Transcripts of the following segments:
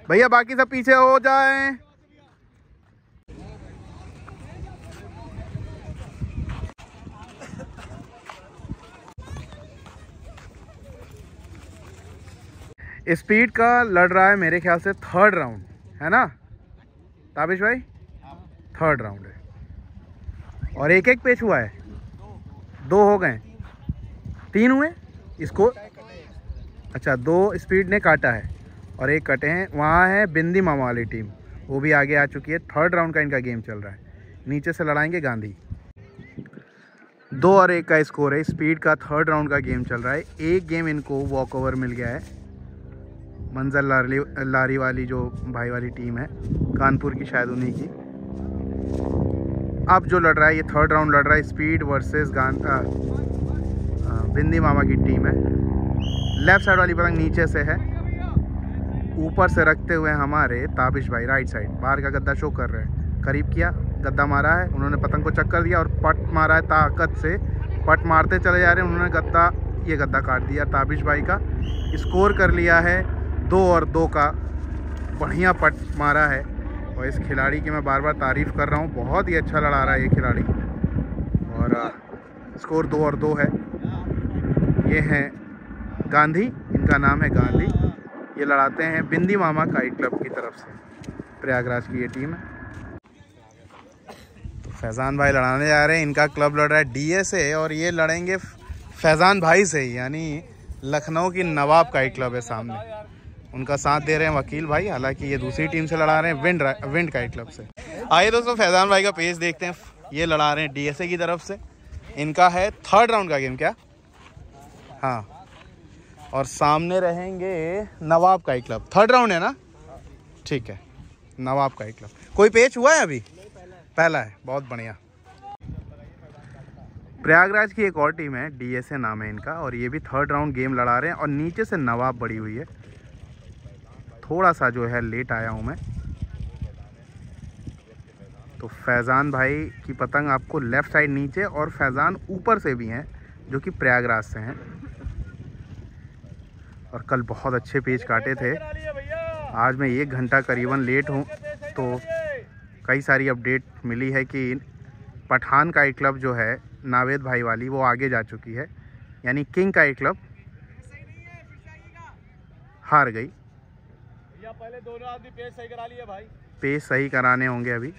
भैया बाकी सब पीछे हो जाएं। स्पीड का लड़ रहा है मेरे ख्याल से थर्ड राउंड, है ना ताबिश भाई? थर्ड राउंड है और एक एक पेच हुआ है। दो हो गए, 3 हुए इसको। अच्छा, 2 स्पीड ने काटा है और 1 कटे हैं। वहाँ है बिंदी मामा वाली टीम, वो भी आगे आ चुकी है। थर्ड राउंड का इनका गेम चल रहा है। नीचे से लड़ाएंगे गांधी। 2 और 1 का स्कोर है। स्पीड का थर्ड राउंड का गेम चल रहा है। एक गेम इनको वॉक ओवर मिल गया है। मंजर लारी वाली जो भाई वाली टीम है, कानपुर की, शायद उन्हीं की। अब जो लड़ रहा है, ये थर्ड राउंड लड़ रहा है। स्पीड वर्सेस बिंदी मामा की टीम है। लेफ्ट साइड वाली पतंग नीचे से है, ऊपर से रखते हुए हमारे ताबिश भाई राइट साइड बाहर का गद्दा शो कर रहे हैं। करीब किया, गद्दा मारा है उन्होंने, पतंग को चक्कर दिया और पट मारा है ताकत से। पट मारते चले जा रहे हैं उन्होंने। ये गद्दा काट दिया ताबिश भाई का। स्कोर कर लिया है 2 और 2 का। बढ़िया पट मारा है और इस खिलाड़ी की मैं बार बार तारीफ़ कर रहा हूँ। बहुत ही अच्छा लड़ा रहा है ये खिलाड़ी और स्कोर 2 और 2 है। ये हैं गांधी, इनका नाम है गांधी। ये लड़ाते हैं बिंदी मामा काइट क्लब की तरफ से। प्रयागराज की ये टीम है। तो फैज़ान भाई लड़ाने जा रहे हैं। इनका क्लब लड़ रहा है DSA और ये लड़ेंगे फैज़ान भाई से ही, यानी लखनऊ की नवाब काइट क्लब है सामने। उनका साथ दे रहे हैं वकील भाई, हालांकि ये दूसरी टीम से लड़ा रहे हैं विंड काइट क्लब से। आइए दोस्तों फैज़ान भाई का पेज देखते हैं। ये लड़ा रहे हैं DSA की तरफ से। इनका है थर्ड राउंड का गेम, क्या? हाँ, और सामने रहेंगे नवाब काइट क्लब। थर्ड राउंड है ना? ठीक है, नवाब काइट क्लब। कोई पेच हुआ है अभी? पहला है, बहुत बढ़िया। प्रयागराज की एक और टीम है, DSA नाम है इनका, और ये भी थर्ड राउंड गेम लड़ा रहे हैं और नीचे से नवाब बड़ी हुई है। थोड़ा सा जो है लेट आया हूँ मैं। तो फैज़ान भाई की पतंग आपको लेफ़्ट साइड नीचे और फैज़ान ऊपर से भी हैं जो कि प्रयागराज से हैं और कल बहुत अच्छे पेच काटे थे। आज मैं 1 घंटा करीबन लेट हूँ, तो कई सारी अपडेट मिली है कि पठान काइट क्लब जो है नावेद भाई वाली, वो आगे जा चुकी है, यानी किंग काइट क्लब हार गई। पहले दोनों आदमी पेज सही करा लिए भाई, पेज सही कराने होंगे अभी।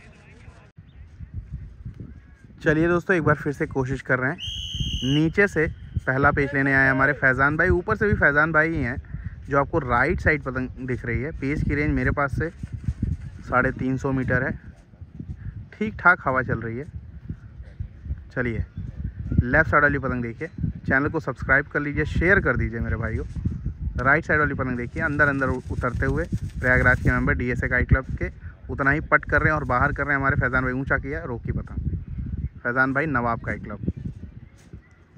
चलिए दोस्तों, एक बार फिर से कोशिश कर रहे हैं। नीचे से पहला पेज लेने आए हमारे फैज़ान भाई। ऊपर से भी फैज़ान भाई ही हैं जो आपको राइट साइड पतंग दिख रही है। पेज की रेंज मेरे पास से 350 मीटर है। ठीक ठाक हवा चल रही है। चलिए लेफ़्ट साइड वाली पतंग देखिए। चैनल को सब्सक्राइब कर लीजिए, शेयर कर दीजिए मेरे भाइयों। राइट साइड वाली पतंग देखिए, अंदर अंदर उतरते हुए प्रयागराज के मेंबर DSA काइट क्लब के उतना ही पट कर रहे हैं और बाहर कर रहे हैं हमारे फैज़ान भाई। ऊंचा किया, रोकी पतंग। फैज़ान भाई नवाब काइट क्लब,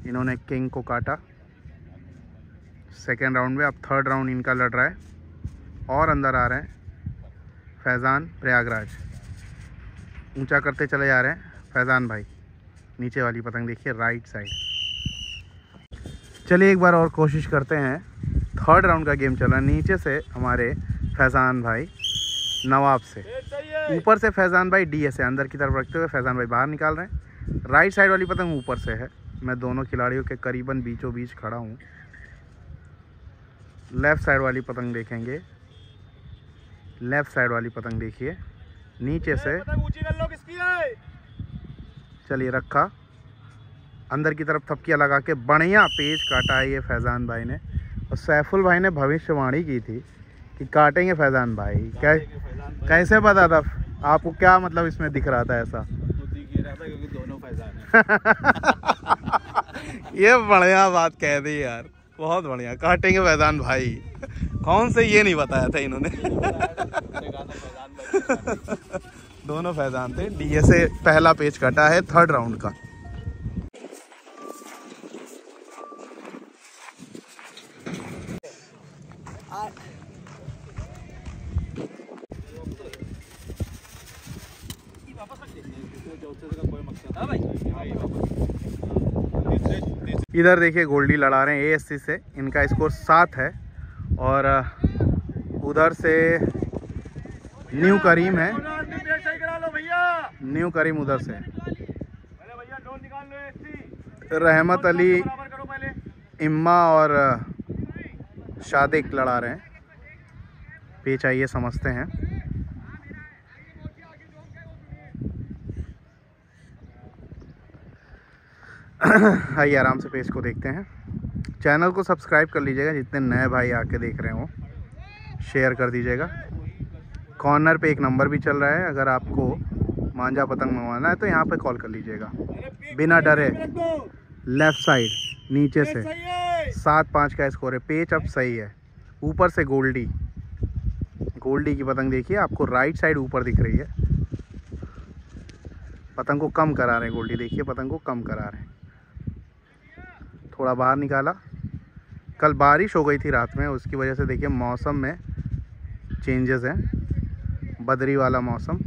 इन्होंने किंग को काटा सेकेंड राउंड में। अब थर्ड राउंड इनका लड़ रहा है और अंदर आ रहे हैं फैज़ान प्रयागराज। ऊंचा करते चले जा रहे हैं फैज़ान भाई। नीचे वाली पतंग देखिए राइट साइड। चलिए एक बार और कोशिश करते हैं। थर्ड राउंड का गेम चल रहा है। नीचे से हमारे फैज़ान भाई नवाब से, ऊपर से फैज़ान भाई DSA अंदर की तरफ रखते हुए फैज़ान भाई बाहर निकाल रहे हैं। राइट साइड वाली पतंग ऊपर से है। मैं दोनों खिलाड़ियों के करीबन बीचों बीच खड़ा हूँ। लेफ़्ट साइड वाली पतंग देखेंगे। लेफ़्ट साइड वाली पतंग देखिए नीचे से। चलिए रखा, अंदर की तरफ थपकिया लगा के बढ़िया पेच काटा है ये फैज़ान भाई ने। और सैफुल भाई ने भविष्यवाणी की थी कि काटेंगे फैज़ान भाई। कैसे पता था आपको? क्या मतलब इसमें दिख रहा था ऐसा? दिख रहा था क्योंकि दोनों फैज़ान हैं। ये बढ़िया बात कह दी यार, बहुत बढ़िया। काटेंगे फैज़ान भाई, कौन से ये नहीं बताया था इन्होंने। दोनों फैज़ान थे। DSA पहला पेच काटा है थर्ड राउंड का। इधर देखिए गोल्डी लड़ा रहे हैं ASC से, इनका स्कोर 7 है। और उधर से न्यू करीम है, न्यू करीम उधर से। रहमत अली, इम्मा और शादिक लड़ा रहे हैं। पेच आइए समझते हैं। आइए आराम से पेज को देखते हैं। चैनल को सब्सक्राइब कर लीजिएगा, जितने नए भाई आके देख रहे हो शेयर कर दीजिएगा। कॉर्नर पे एक नंबर भी चल रहा है, अगर आपको मांझा पतंग मंगवाना है तो यहाँ पे कॉल कर लीजिएगा बिना डरे। लेफ्ट साइड नीचे से 7-5 का स्कोर है। पेच अब सही है। ऊपर से गोल्डी, गोल्डी की पतंग देखिए, आपको राइट साइड ऊपर दिख रही है। पतंग को कम करा रहे हैं गोल्डी, देखिए पतंग को कम करा रहे हैं। थोड़ा बाहर निकाला। कल बारिश हो गई थी रात में, उसकी वजह से देखिए मौसम में चेंजेस हैं, बदरी वाला मौसम।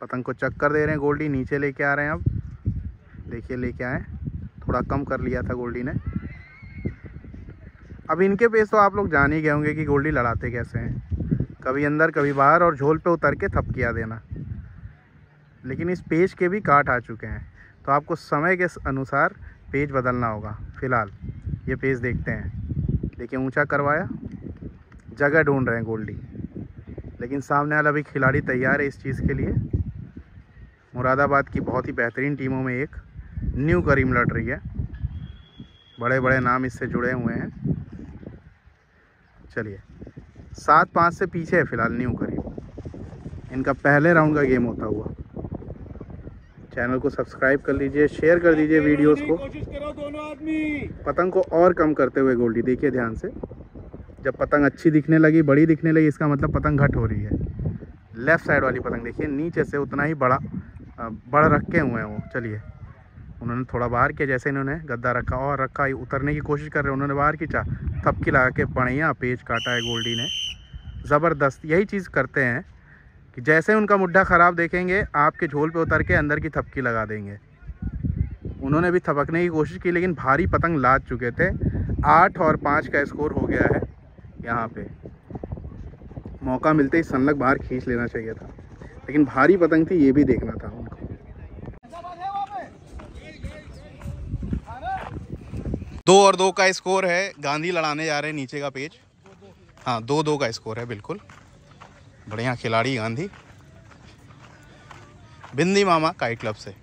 पतंग को चक्कर दे रहे हैं गोल्डी, नीचे लेके आ रहे हैं। अब देखिए लेके आए, थोड़ा कम कर लिया था गोल्डी ने। अब इनके पेस तो आप लोग जान ही गए होंगे कि गोल्डी लड़ाते कैसे हैं, कभी अंदर कभी बाहर और झोल पे उतर के थपकिया देना। लेकिन इस पेज के भी काट आ चुके हैं, तो आपको समय के अनुसार पेज बदलना होगा। फ़िलहाल ये पेज देखते हैं। देखिए ऊंचा करवाया, जगह ढूंढ रहे हैं गोल्डी, लेकिन सामने वाला भी खिलाड़ी तैयार है इस चीज़ के लिए। मुरादाबाद की बहुत ही बेहतरीन टीमों में एक न्यू करीम लड़ रही है, बड़े बड़े नाम इससे जुड़े हुए हैं। चलिए 7-5 से पीछे है फ़िलहाल न्यू करीम। इनका पहले राउंड का गेम होता हुआ। चैनल को सब्सक्राइब कर लीजिए, शेयर कर दीजिए वीडियोस को। कोशिश करो दोनों आदमी। पतंग को और कम करते हुए गोल्डी देखिए ध्यान से। जब पतंग अच्छी दिखने लगी, बड़ी दिखने लगी, इसका मतलब पतंग घट हो रही है। लेफ़्ट साइड वाली पतंग देखिए, नीचे से उतना ही बड़ा रखे हुए हैं वो। चलिए उन्होंने थोड़ा बाहर किया, जैसे इन्होंने गद्दा रखा और रखा, उतरने की कोशिश कर रहे हैं, उन्होंने बाहर खींचा, थपकी लगा के बढ़िया पेज काटा है गोल्डी ने। ज़बरदस्त। यही चीज़ करते हैं कि जैसे उनका मुड्ढा ख़राब देखेंगे, आपके झोल पे उतर के अंदर की थपकी लगा देंगे। उन्होंने भी थपकने की कोशिश की, लेकिन भारी पतंग लाद चुके थे। 8 और 5 का स्कोर हो गया है यहाँ पे। मौका मिलते ही सनलग बाहर खींच लेना चाहिए था, लेकिन भारी पतंग थी, ये भी देखना था उनको। 2 और 2 का स्कोर है। गांधी लड़ाने जा रहे हैं नीचे का पेज। हाँ 2-2 का स्कोर है, बिल्कुल बढ़िया खिलाड़ी गांधी। बिंदी मामा काइट क्लब से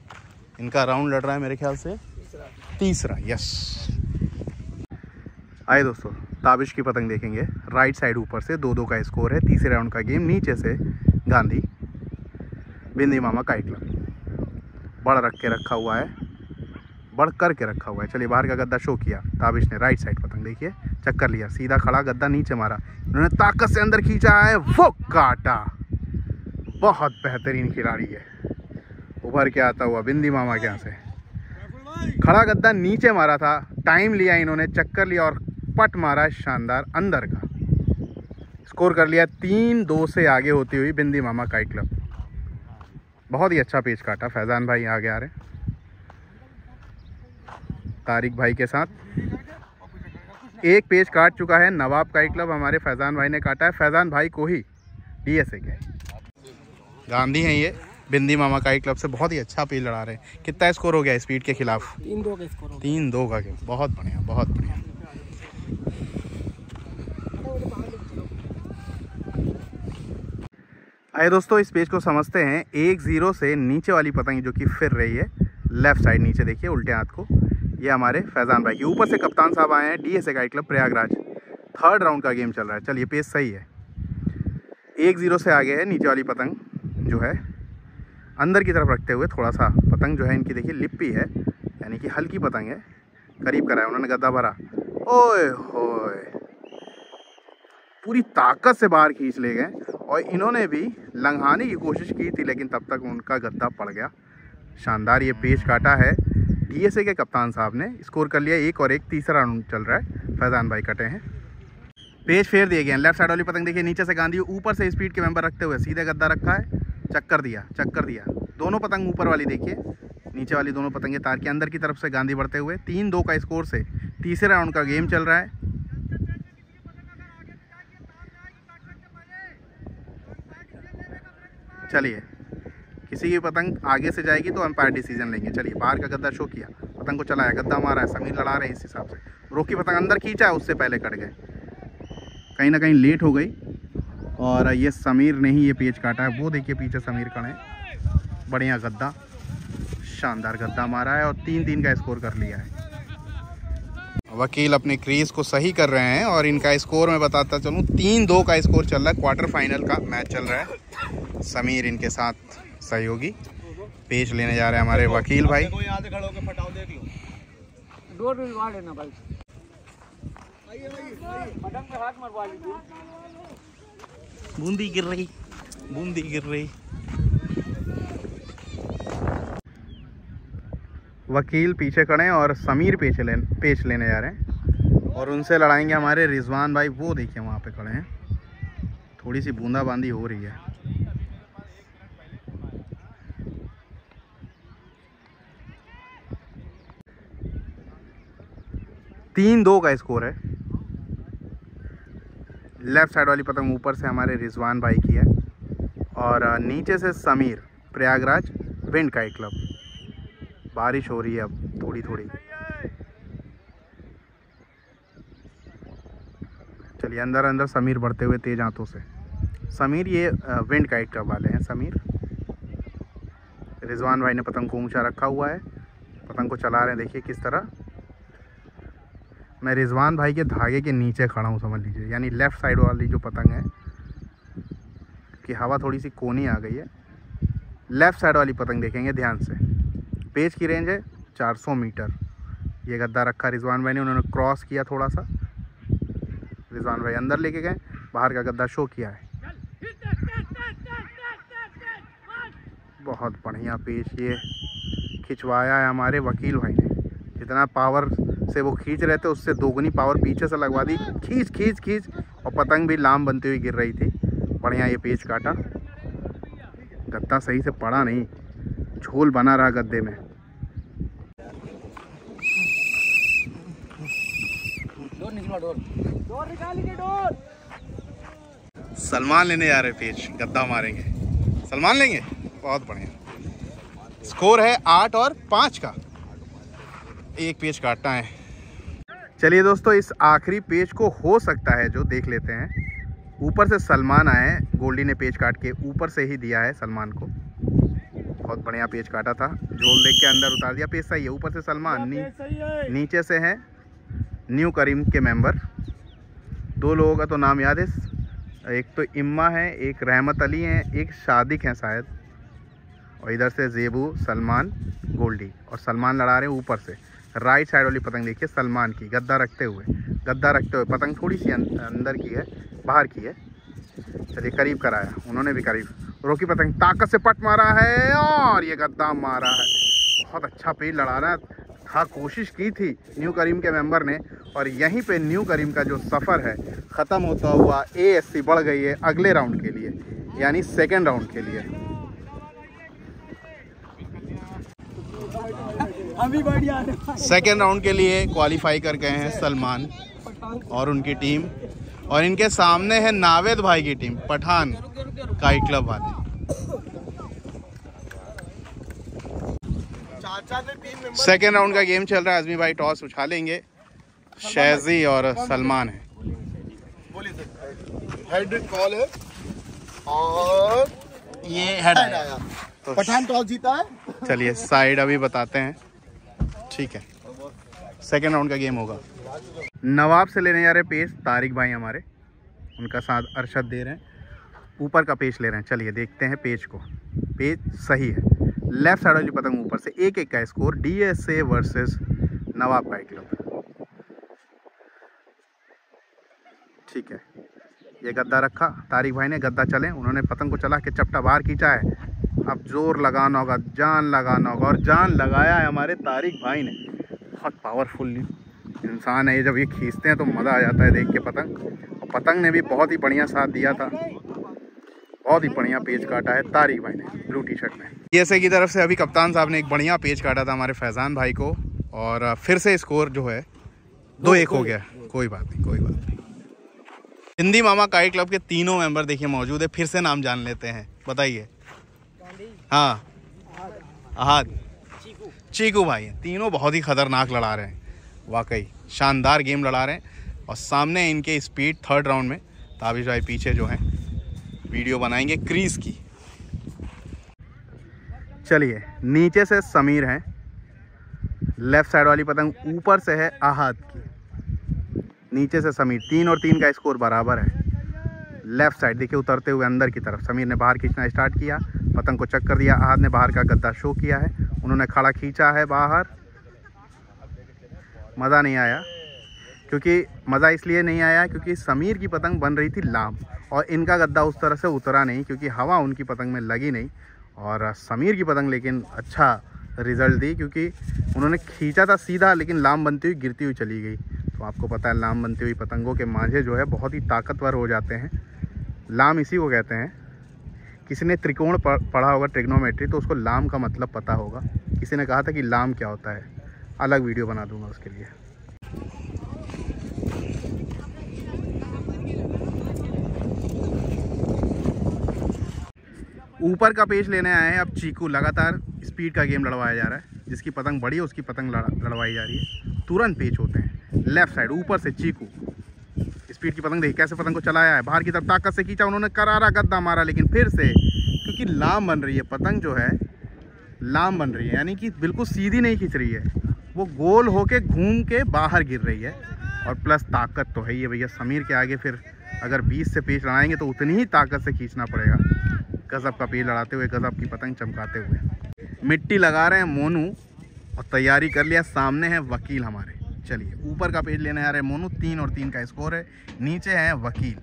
इनका राउंड लड़ रहा है मेरे ख्याल से तीसरा। यस। आए दोस्तों, ताबिश की पतंग देखेंगे। राइट साइड ऊपर से 2-2 का स्कोर है। तीसरे राउंड का गेम। नीचे से गांधी, बिंदी मामा काइट क्लब। बड़ रख के रखा हुआ है, बढ़ करके रखा हुआ है। चलिए बाहर का गद्दा शो किया ताबिश ने। राइट साइड पतंग देखिए, चक्कर लिया, सीधा खड़ा, गद्दा नीचे मारा, उन्होंने ताकत से अंदर खींचा है, वो काटा। बहुत बेहतरीन खिलाड़ी है। उभर के आता हुआ बिंदी मामा के यहाँ से खड़ा गद्दा नीचे मारा था, टाइम लिया इन्होंने, चक्कर लिया और पट मारा शानदार अंदर का। स्कोर कर लिया 3-2 से आगे होती हुई बिंदी मामा काइट क्लब। बहुत ही अच्छा पेज काटा। फैजान भाई आगे आ रहे हैं तारिक भाई के साथ। एक पेज काट चुका है नवाब काइट क्लब, हमारे फैजान भाई ने काटा है। फैजान भाई को ही DSA के गांधी हैं ये, बिंदी मामा काइट क्लब से। बहुत ही अच्छा पेज लड़ा रहे हैं। कितना स्कोर हो गया स्पीड के खिलाफ? 3-2 का स्कोर। 3-2 का गेम। बहुत बढ़िया, बहुत बढ़िया। आइए दोस्तों, इस पेज को समझते हैं। 1-0 से नीचे वाली पतंग जो कि फिर रही है लेफ्ट साइड नीचे देखिए उल्टे हाथ को, ये हमारे फैजान भाई की। ऊपर से कप्तान साहब आए हैं DSA kite club Prayagraj. 3rd round का गेम चल रहा है। चलिए पेज सही है। 1-0 से आगे है। नीचे वाली पतंग जो है अंदर की तरफ रखते हुए, थोड़ा सा पतंग जो है इनकी देखिए लिप्पी है, यानी कि हल्की पतंग है। करीब कराया उन्होंने, गद्दा भरा, ओए होए पूरी ताकत से बाहर खींच ले गए। और इन्होंने भी लंघाने की कोशिश की थी, लेकिन तब तक उनका गद्दा पड़ गया। शानदार ये पेज काटा है DSA के कप्तान साहब ने। स्कोर कर लिया 1 और 1। तीसरा राउंड चल रहा है। फैजान भाई कटे हैं। पेज फेर दिए गए हैं। लेफ्ट साइड वाली पतंग देखिए, नीचे से गांधी, ऊपर से स्पीड के मेंबर रखते हुए सीधे गद्दा रखा है, चक्कर दिया, चक्कर दिया। दोनों पतंग ऊपर वाली देखिए, नीचे वाली दोनों पतंगे तार के अंदर की तरफ से गांधी बढ़ते हुए 3-2 का स्कोर से तीसरे राउंड का गेम चल रहा है। चलिए, किसी की पतंग आगे से जाएगी तो अंपायर डिसीजन लेंगे। चलिए, बाहर का गद्दा शो किया, पतंग को चलाया, गद्दा मारा है, समीर लड़ा रहे हैं इस हिसाब से। रोकी पतंग अंदर खींचा है, उससे पहले कट गए, कहीं ना कहीं लेट हो गई और ये समीर ने ही ये पेच काटा है। वो देखिए पीछे समीर खड़े हैं। बढ़िया गद्दा, शानदार गद्दा मारा है और 3-3 का स्कोर कर लिया है। वकील अपने क्रीज को सही कर रहे हैं और इनका स्कोर मैं बताता चलूँ, 3-2 का स्कोर चल रहा है। क्वार्टर फाइनल का मैच चल रहा है। समीर इनके साथ सहयोगी, पेच लेने जा रहे हैं हमारे वकील भाई। बूंदी गिर रही, बूंदी गिर रही। वकील पीछे खड़े हैं और समीर पेच लेने जा रहे हैं और उनसे लड़ाएंगे हमारे रिजवान भाई। वो देखिए वहाँ पे खड़े हैं, थोड़ी सी बूंदाबांदी हो रही है। तीन 2 का स्कोर है। लेफ्ट साइड वाली पतंग ऊपर से हमारे रिजवान भाई की है और नीचे से Sameer, Prayagraj wind kite club. बारिश हो रही है अब थोड़ी थोड़ी। चलिए, अंदर अंदर समीर बढ़ते हुए तेज हाथों से। समीर ये विंड काइट क्लब वाले हैं समीर। रिजवान भाई ने पतंग को ऊंचा रखा हुआ है, पतंग को चला रहे हैं। देखिए किस तरह। मैं रिजवान भाई के धागे के नीचे खड़ा हूँ, समझ लीजिए, यानी लेफ़्ट साइड वाली जो पतंग है कि हवा थोड़ी सी कोनी आ गई है। लेफ़्ट साइड वाली पतंग देखेंगे ध्यान से। पेच की रेंज है 400 मीटर। ये गद्दा रखा रिजवान भाई ने, उन्होंने क्रॉस किया थोड़ा सा। रिजवान भाई अंदर लेके गए, बाहर का गद्दा शो किया है। बहुत बढ़िया पेच ये खिंचवाया है हमारे वकील भाई ने। जितना पावर से वो खींच रहे थे उससे दोगुनी पावर पीछे से लगवा दी। खींच खींच खींच और पतंग भी लाम बनती हुई गिर रही थी। बढ़िया ये पेच काटा। गद्दा सही से पड़ा नहीं, झोल बना रहा गद्दे में। सलमान लेने जा रहे पेच, गद्दा मारेंगे। सलमान लेंगे, बहुत बढ़िया। स्कोर है 8 और 5 का। एक पेच काटना है। चलिए दोस्तों, इस आखिरी पेच को हो सकता है जो देख लेते हैं। ऊपर से सलमान आए, गोल्डी ने पेच काट के ऊपर से ही दिया है सलमान को। बहुत बढ़िया पेच काटा था, झोल देख के अंदर उतार दिया। पेच सही है। ऊपर से सलमान, नीचे से है न्यू करीम के मेंबर। 2 लोगों का तो नाम याद है, एक तो इम्मा है, एक रहमत अली है, एक शादिक है शायद, और इधर से जेबू, सलमान, गोल्डी। और सलमान लड़ा रहे हैं ऊपर से। राइट साइड वाली पतंग देखिए सलमान की, गद्दा रखते हुए पतंग थोड़ी सी अंदर की है, बाहर की है। चलिए, करीब कराया उन्होंने भी, करीब। रोकी पतंग, ताकत से पट मारा है और ये गद्दा मारा है। बहुत अच्छा पेच लड़ाना था, कोशिश की थी न्यू करीम के मेंबर ने। और यहीं पे न्यू करीम का जो सफ़र है ख़त्म होता हुआ ASC बढ़ गई है अगले राउंड के लिए, यानी सेकेंड राउंड के लिए। सेकेंड राउंड के लिए क्वालिफाई कर गए हैं सलमान और उनकी टीम, और इनके सामने है नावेद भाई की टीम, पठान काइट क्लब वाले। सेकेंड राउंड का गेम चल रहा है। आजमी भाई टॉस उछालेंगे। शहजी और सलमान है। हेड कॉल है और ये हेड आया तो पठान टॉस जीता है। चलिए, साइड अभी बताते हैं। ठीक है, सेकेंड राउंड का गेम होगा। नवाब से लेने जा रहे पेच तारिक भाई हमारे, उनका साथ अरशद दे रहे हैं। ऊपर का पेच ले रहे हैं। चलिए देखते हैं पेच को। पेच सही है। लेफ्ट साइड वाली पतंग ऊपर से। 1-1 का स्कोर, DSA वर्सेस नवाब काइट क्लब। ठीक है, ये गद्दा रखा तारिक भाई ने, गद्दा चले, उन्होंने पतंग को चला के चपटा बाहर खींचा है। अब जोर लगाना होगा, जान लगाना होगा, और जान लगाया है हमारे तारिक भाई ने। बहुत पावरफुल इंसान है ये, जब ये खींचते हैं तो मज़ा आ जाता है देख के पतंग। और पतंग ने भी बहुत ही बढ़िया साथ दिया था, बहुत ही बढ़िया पेच काटा है तारिक भाई ने ब्लू टी शर्ट में। DSA की तरफ से अभी कप्तान साहब ने एक बढ़िया पेज काटा था हमारे फैज़ान भाई को, और फिर से स्कोर जो है 2-1 हो गया। कोई बात नहीं, कोई बात नहीं। हिंदी मामा काइट क्लब के तीनों मेंबर देखिए मौजूद है। फिर से नाम जान लेते हैं, बताइए। हाँ, अहाद, चीकू भाई, तीनों बहुत ही खतरनाक लड़ा रहे हैं, वाकई शानदार गेम लड़ा रहे हैं। और सामने इनके स्पीड 3rd राउंड में ताबिश भाई पीछे जो हैं वीडियो बनाएंगे क्रीज की। चलिए, नीचे से समीर हैं, लेफ्ट साइड वाली पतंग ऊपर से है अहाद की, नीचे से समीर। 3 और 3 का स्कोर बराबर है। लेफ्ट साइड देखिए उतरते हुए अंदर की तरफ समीर ने बाहर खींचना स्टार्ट किया, पतंग को चक्कर दिया, अहाद ने बाहर का गद्दा शो किया है, उन्होंने खड़ा खींचा है बाहर। मज़ा नहीं आया, क्योंकि मज़ा इसलिए नहीं आया क्योंकि समीर की पतंग बन रही थी लाम और इनका गद्दा उस तरह से उतरा नहीं, क्योंकि हवा उनकी पतंग में लगी नहीं। और समीर की पतंग लेकिन अच्छा रिज़ल्ट दी, क्योंकि उन्होंने खींचा था सीधा, लेकिन लाम बनती हुई गिरती हुई चली गई। तो आपको पता है लाम बनती हुई पतंगों के मांझे जो है बहुत ही ताकतवर हो जाते हैं। लाम इसी को कहते हैं। किसी ने त्रिकोण पढ़ा होगा, ट्रिग्नोमेट्री, तो उसको लाम का मतलब पता होगा। किसी ने कहा था कि लाम क्या होता है, अलग वीडियो बना दूंगा उसके लिए। ऊपर का पेच लेने आए हैं अब चीकू। लगातार स्पीड का गेम लड़वाया जा रहा है, जिसकी पतंग बड़ी है उसकी पतंग लड़वाई जा रही है। तुरंत पेच होते हैं। लेफ्ट साइड ऊपर से चीकू, स्पीड की पतंग देखिए कैसे पतंग को चलाया है, बाहर की तरफ ताकत से खींचा, उन्होंने करारा गद्दा मारा, लेकिन फिर से क्योंकि लाम बन रही है पतंग जो है, लाम बन रही है, यानी कि बिल्कुल सीधी नहीं खींच रही है, वो गोल होके घूम के बाहर गिर रही है। और प्लस ताकत तो है ही है भैया, समीर के आगे फिर अगर 20 से पेच लड़ाएंगे तो उतनी ही ताकत से खींचना पड़ेगा। गजब का पेच लड़ाते हुए, गजब की पतंग चमकाते हुए। मिट्टी लगा रहे हैं मोनू और तैयारी कर लिया, सामने है वकील हमारे। चलिए, ऊपर का पेज लेने आ रहे हैं मोनू, 3 और 3 का स्कोर है, नीचे है वकील।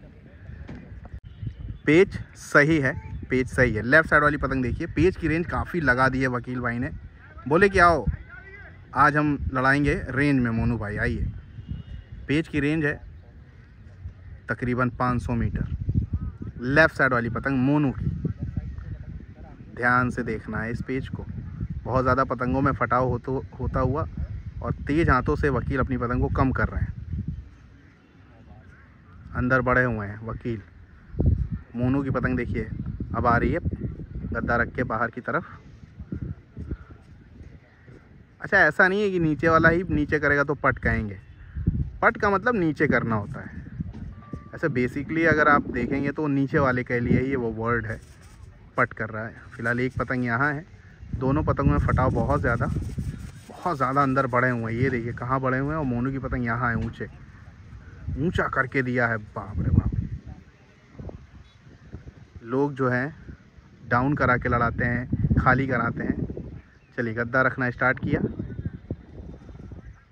पेज सही है, पेज सही है। लेफ्ट साइड वाली पतंग देखिए, पेज की रेंज काफ़ी लगा दी है वकील भाई ने। बोले कि आओ आज हम लड़ाएंगे रेंज में मोनू भाई, आइए। पेज की रेंज है तकरीबन 500 मीटर। लेफ्ट साइड वाली पतंग मोनू की, ध्यान से देखना है इस पेज को। बहुत ज़्यादा पतंगों में फटाव होता हुआ और तेज़ हाथों से वकील अपनी पतंग को कम कर रहे हैं। अंदर बढ़े हुए हैं वकील। मोनू की पतंग देखिए अब आ रही है गद्दा रख के बाहर की तरफ। अच्छा, ऐसा नहीं है कि नीचे वाला ही नीचे करेगा तो पट कहेंगे। पट का मतलब नीचे करना होता है। ऐसे बेसिकली अगर आप देखेंगे तो नीचे वाले के लिए ही वो वर्ड है, पट कर रहा है। फिलहाल एक पतंग यहाँ है, दोनों पतंगों में फटाव बहुत ज़्यादा अंदर बढ़े हुए हैं। ये देखिए कहाँ बढ़े हुए हैं, और मोनू की पतंग यहाँ है, ऊंचा करके दिया है। बाप रे बाप, लोग जो हैं डाउन करा के लड़ाते हैं, खाली कराते हैं। चलिए, गद्दा रखना स्टार्ट किया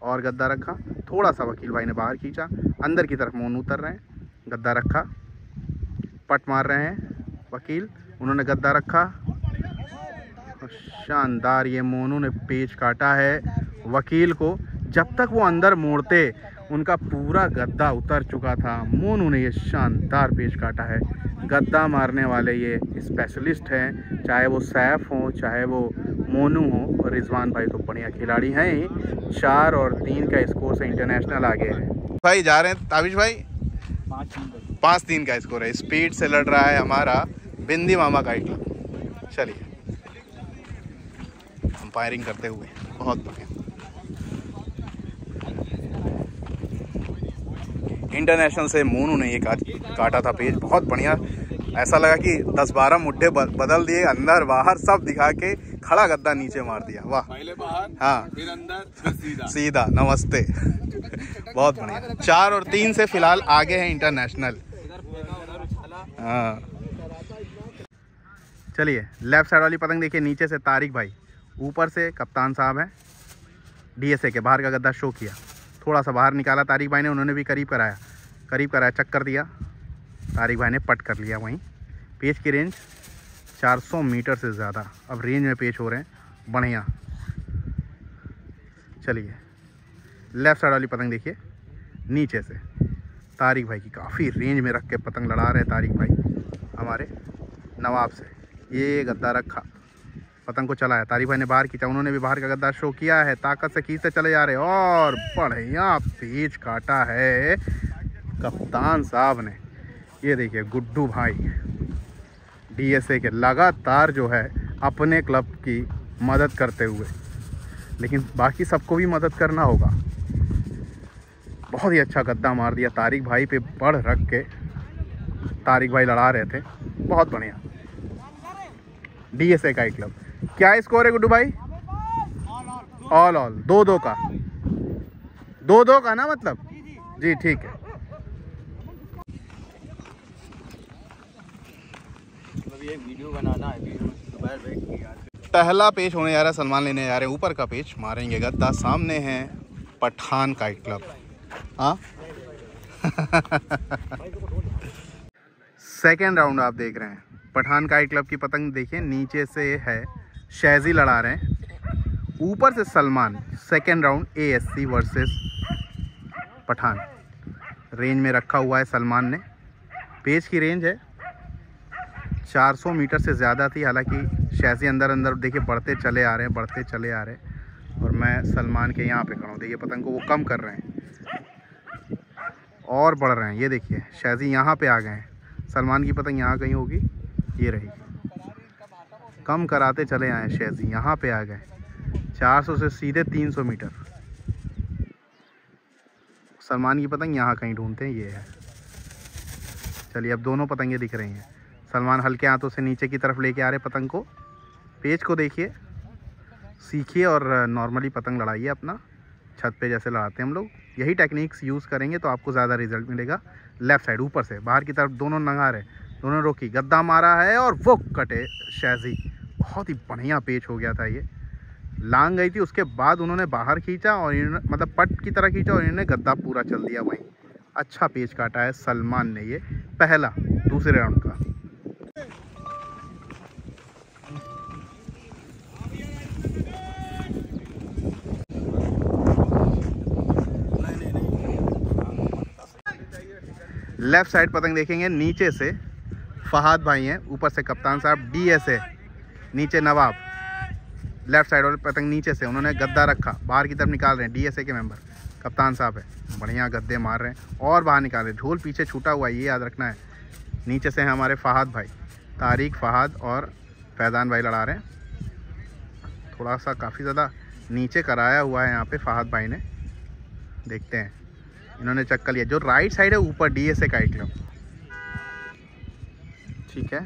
और गद्दा रखा, थोड़ा सा वकील भाई ने बाहर खींचा, अंदर की तरफ मोनू उतर रहे हैं, गद्दा रखा, पट मार रहे हैं वकील, उन्होंने गद्दा रखा। शानदार ये मोनू ने पेच काटा है वकील को। जब तक वो अंदर मोड़ते उनका पूरा गद्दा उतर चुका था। मोनू ने ये शानदार पेच काटा है। गद्दा मारने वाले ये स्पेशलिस्ट हैं, चाहे वो सैफ हो चाहे वो मोनू हो। रिजवान भाई तो बढ़िया खिलाड़ी हैं ही। 4 और 3 का स्कोर से इंटरनेशनल आगे है। भाई जा रहे हैं ताबिश भाई, 5-3 का स्कोर है। स्पीड से लड़ रहा है हमारा बिंदी मामा काइट क्लब। चलिए, अंपायरिंग करते हुए बहुत बढ़िया। इंटरनेशनल से मोनू ने ये काटा था पेज, बहुत बढ़िया। ऐसा लगा कि 10-12 मुड्ढे बदल दिए, अंदर बाहर सब दिखा के खड़ा गद्दा नीचे मार दिया। वाह, पहले बाहर, हाँ, फिर अंदर, फिर सीधा। नमस्ते। बहुत बढ़िया। 4 और 3 से फिलहाल आगे है इंटरनेशनल। हाँ, चलिए, लेफ्ट साइड वाली पतंग देखिए, नीचे से तारिक भाई, ऊपर से कप्तान साहब हैं DSA के। बाहर का गद्दा शो किया, थोड़ा सा बाहर निकाला तारिक भाई ने, उन्होंने भी करीब कराया, चक्कर दिया, तारिक भाई ने पट कर लिया। वहीं पेच की रेंज 400 मीटर से ज़्यादा अब रेंज में पेच हो रहे हैं, बढ़िया। चलिए, लेफ्ट साइड वाली पतंग देखिए, नीचे से तारिक भाई की काफ़ी रेंज में रख के पतंग लड़ा रहे हैं तारिक भाई हमारे नवाब से। ये गद्दा रखा, पतंग को चलाया। तारिक भाई ने बाहर खींचा, उन्होंने भी बाहर का गद्दा शो किया है, ताकत से खींचते चले जा रहे और बढ़िया पेच काटा है कप्तान साहब ने। ये देखिए गुड्डू भाई DSA के लगातार जो है अपने क्लब की मदद करते हुए, लेकिन बाकी सबको भी मदद करना होगा। बहुत ही अच्छा गद्दा मार दिया तारिक भाई पे, बढ़ रख के तारिक भाई लड़ा रहे थे, बहुत बढ़िया। DSA का ही क्लब। क्या स्कोर है गुड्डू भाई? ऑल 2-2 का, 2-2 का ना, मतलब जी ठीक है। ये वीडियो बनाना है, वीडियो दोपहर बैठ के यार। पहला पेच होने जा रहा है, सलमान लेने जा रहे हैं ऊपर का पेच, मारेंगे गद्दा। सामने है पठान काइट क्लब। हाँ सेकेंड राउंड आप देख रहे हैं पठान काइट क्लब की पतंग। देखिए नीचे से है शैजी लड़ा रहे हैं, ऊपर से Salman. Second round ASC versus Pathan. Range में रखा हुआ है सलमान ने। पेच की रेंज है 400 मीटर से ज़्यादा थी, हालांकि शैजी अंदर अंदर देखिए बढ़ते चले आ रहे हैं, बढ़ते चले आ रहे हैं। और मैं सलमान के यहाँ पे खड़ा हूँ, देखिए पतंग को वो कम कर रहे हैं और बढ़ रहे हैं। ये देखिए शैजी यहाँ पे आ गए हैं, सलमान की पतंग यहाँ कहीं होगी, ये रही। कम कराते चले आए शैजी, यहाँ पे आ गए। 400 से सीधे 300 मीटर। सलमान की पतंग यहाँ कहीं ढूंढते हैं, ये है। चलिए अब दोनों पतंगें दिख रही हैं। सलमान हल्के हाथों से नीचे की तरफ लेके आ रहे पतंग को। पेच को देखिए, सीखिए और नॉर्मली पतंग लड़ाइए अपना, छत पे जैसे लड़ाते हैं हम लोग। यही टेक्निक्स यूज़ करेंगे तो आपको ज़्यादा रिजल्ट मिलेगा। लेफ़्ट साइड ऊपर से बाहर की तरफ दोनों नंगा रहे, दोनों रोकी, गद्दा मारा है और वो कटे शैजी। बहुत ही बढ़िया पेच हो गया था ये। लांग गई थी, उसके बाद उन्होंने बाहर खींचा और मतलब पट की तरह खींचा और इन्होंने गद्दा पूरा चल दिया वहीं। अच्छा पेच काटा है सलमान ने ये पहला दूसरे राउंड का। लेफ्ट साइड पतंग देखेंगे, नीचे से फहाद भाई हैं, ऊपर से कप्तान साहब DSA, नीचे नवाब। लेफ्ट साइड वाले पतंग नीचे से उन्होंने गद्दा रखा, बाहर की तरफ निकाल रहे हैं। DSA के मेंबर कप्तान साहब है, बढ़िया गद्दे मार रहे हैं और बाहर निकाल रहे हैं। झोल पीछे छूटा हुआ है, ये याद रखना है। नीचे से हैं हमारे फहाद भाई, तारिक, फहाद और फैज़ान भाई लड़ा रहे हैं। थोड़ा सा काफ़ी ज़्यादा नीचे कराया हुआ है यहाँ पे फहाद भाई ने। देखते हैं, इन्होंने चक्कर लिया। जो राइट साइड है ऊपर DSA काइट क्लब, ठीक है।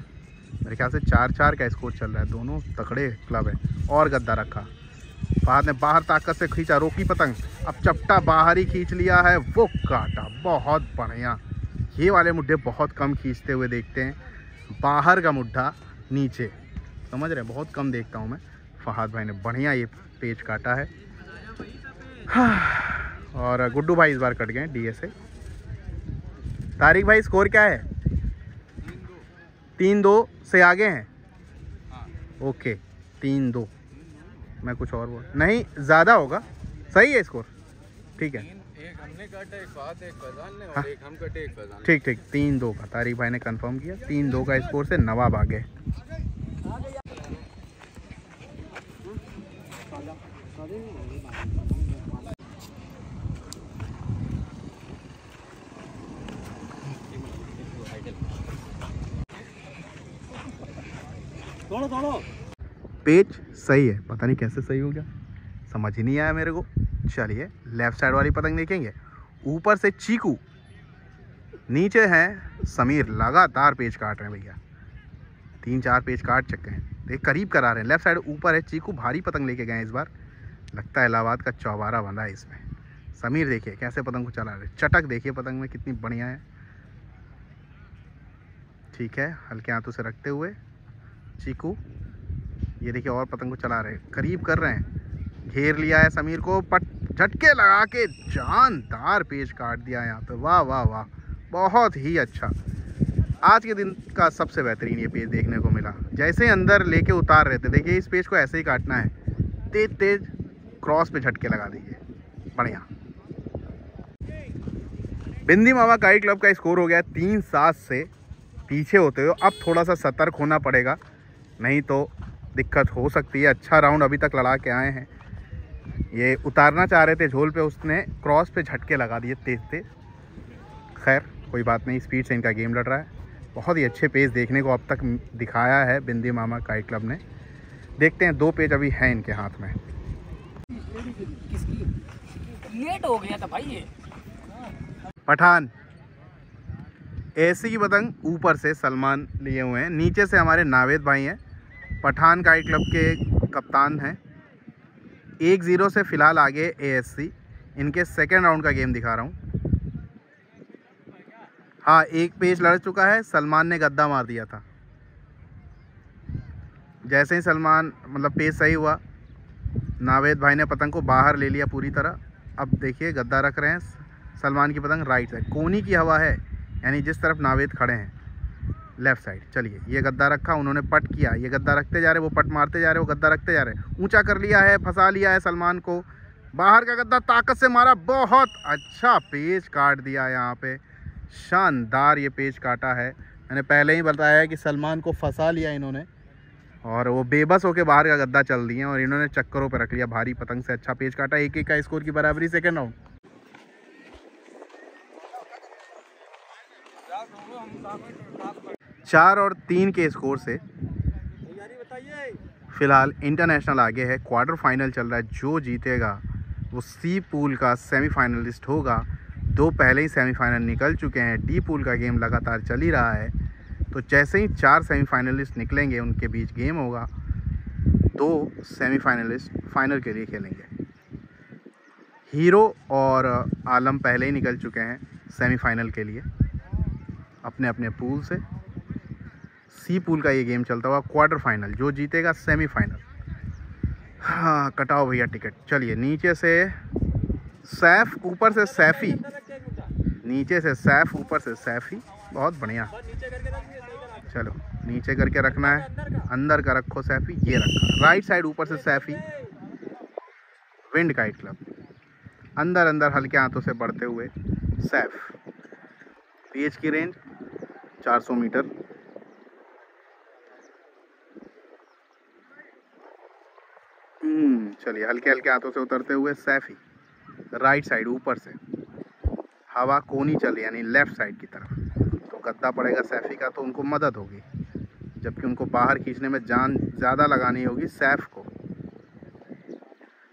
मेरे ख्याल से 4-4 का स्कोर चल रहा है, दोनों तकड़े क्लब है। और गद्दा रखा, फहद ने बाहर ताकत से खींचा, रोकी पतंग, अब चपटा बाहर ही खींच लिया है, वो काटा। बहुत बढ़िया। ये वाले मुड्ढे बहुत कम खींचते हुए देखते हैं, बाहर का मुड्ढा नीचे, समझ रहे हैं, बहुत कम देखता हूँ मैं। फहद भाई ने बढ़िया ये पेच काटा है। और गुड्डू भाई इस बार कट गए DSA। तारिक भाई स्कोर क्या है? 3-2 से आगे हैं। ओके 3-2। मैं कुछ और बोल नहीं, ज़्यादा होगा, सही है स्कोर, ठीक है। एक हमने काटा, एक फहद, एक फैज़ान ने, और एक हम कटे, एक फैज़ान। ठीक 3-2 का तारिक भाई ने कंफर्म किया। 3-2 का स्कोर से नवाब आ गए। पेच सही है, पता नहीं कैसे सही हो गया, समझ ही नहीं आया मेरे को। चलिए लेफ्ट साइड वाली पतंग देखेंगे। ऊपर से चीकू, नीचे हैं समीर, लगातार पेच काट रहे हैं भैया, 3-4 पेच काट चुके हैं। देख करीब करा रहे हैं। लेफ्ट साइड ऊपर है चीकू, भारी पतंग लेके गए इस बार, लगता है इलाहाबाद का चौबारा बंधा है इसमें। समीर देखिए कैसे पतंग को चला रहे, चटक देखिए पतंग में कितनी बढ़िया है। ठीक है, हल्के हाथों से रखते हुए चीकू, ये देखिए और पतंग को चला रहे हैं, करीब कर रहे हैं। घेर लिया है समीर को, पट झटके लगा के जानदार पेच काट दिया यहाँ पे। वाह वाह वाह, बहुत ही अच्छा। आज के दिन का सबसे बेहतरीन ये पेच देखने को मिला। जैसे अंदर लेके उतार रहे थे, देखिए इस पेच को ऐसे ही काटना है, तेज तेज क्रॉस पे झटके लगा दीजिए, बढ़िया। बिंदी मामा काइट क्लब का स्कोर हो गया 3-7 से पीछे होते हुए। अब थोड़ा सा सतर्क होना पड़ेगा, नहीं तो दिक्कत हो सकती है। अच्छा राउंड अभी तक लड़ा के आए हैं। ये उतारना चाह रहे थे झोल पे, उसने क्रॉस पे झटके लगा दिए तेज तेज। खैर कोई बात नहीं, स्पीड से इनका गेम लड़ रहा है। बहुत ही अच्छे पेज देखने को अब तक दिखाया है बिंदी मामा काइट क्लब ने। देखते हैं, 2 पेज अभी हैं इनके हाथ में। लेट हो गया था भाई ये। पठान ऐसी की पतंग ऊपर से सलमान लिए हुए हैं, नीचे से हमारे नावेद भाई हैं, पठान काइट क्लब के कप्तान हैं। 1-0 से फिलहाल आगे ASC। इनके सेकेंड राउंड का गेम दिखा रहा हूँ। हाँ, एक पेज लड़ चुका है, सलमान ने गद्दा मार दिया था। जैसे ही सलमान मतलब पेज सही हुआ, नावेद भाई ने पतंग को बाहर ले लिया पूरी तरह। अब देखिए गद्दा रख रहे हैं सलमान की पतंग राइट साइड, कोनी की हवा है, यानी जिस तरफ नावेद खड़े हैं लेफ़्ट साइड। चलिए, ये गद्दा रखा, उन्होंने पट किया, ये गद्दा रखते जा रहे, वो पट मारते जा रहे, वो गद्दा रखते जा रहे। ऊंचा कर लिया है, फंसा लिया है सलमान को, बाहर का गद्दा ताकत से मारा, बहुत अच्छा पेज काट दिया यहाँ पे। शानदार ये पेज काटा है। मैंने पहले ही बताया कि सलमान को फंसा लिया इन्होंने और वो बेबस होके बाहर का गद्दा चल दिए और इन्होंने चक्करों पे रख लिया भारी पतंग से। अच्छा पेज काटा, 1-1 का स्कोर की बराबरी सेकेंड राउंड। चार और 3 के स्कोर से फिलहाल इंटरनेशनल आगे है। क्वार्टर फाइनल चल रहा है, जो जीतेगा वो सी पूल का सेमीफाइनलिस्ट होगा। 2 पहले ही सेमीफाइनल निकल चुके हैं, डी पूल का गेम लगातार चल ही रहा है। तो जैसे ही 4 सेमीफाइनलिस्ट निकलेंगे, उनके बीच गेम होगा। 2 सेमीफाइनलिस्ट फाइनल के लिए खेलेंगे। हीरो और आलम पहले ही निकल चुके हैं सेमीफाइनल के लिए अपने अपने पूल से। सी पूल का ये गेम चलता हुआ क्वार्टर फाइनल, जो जीतेगा सेमीफाइनल। हाँ, कटाओ भैया टिकट। चलिए, नीचे से सैफ, ऊपर से सैफी, नीचे से सैफ, ऊपर से सैफी। बहुत बढ़िया। चलो, नीचे करके रखना है, अंदर का रखो सैफी, ये रखा राइट साइड, ऊपर से सैफी। विंड काइट क्लब अंदर अंदर हल्के हाथों से बढ़ते हुए सैफ। पेज की रेंज 400 मीटर। चलिए, हल्के हल्के हाथों से उतरते हुए सैफी राइट साइड, ऊपर से हवा कोनी चले यानी लेफ्ट साइड की तरफ। तो गद्दा पड़ेगा सैफी का, तो उनको मदद होगी, जबकि उनको बाहर खींचने में जान ज़्यादा लगानी होगी सैफ को।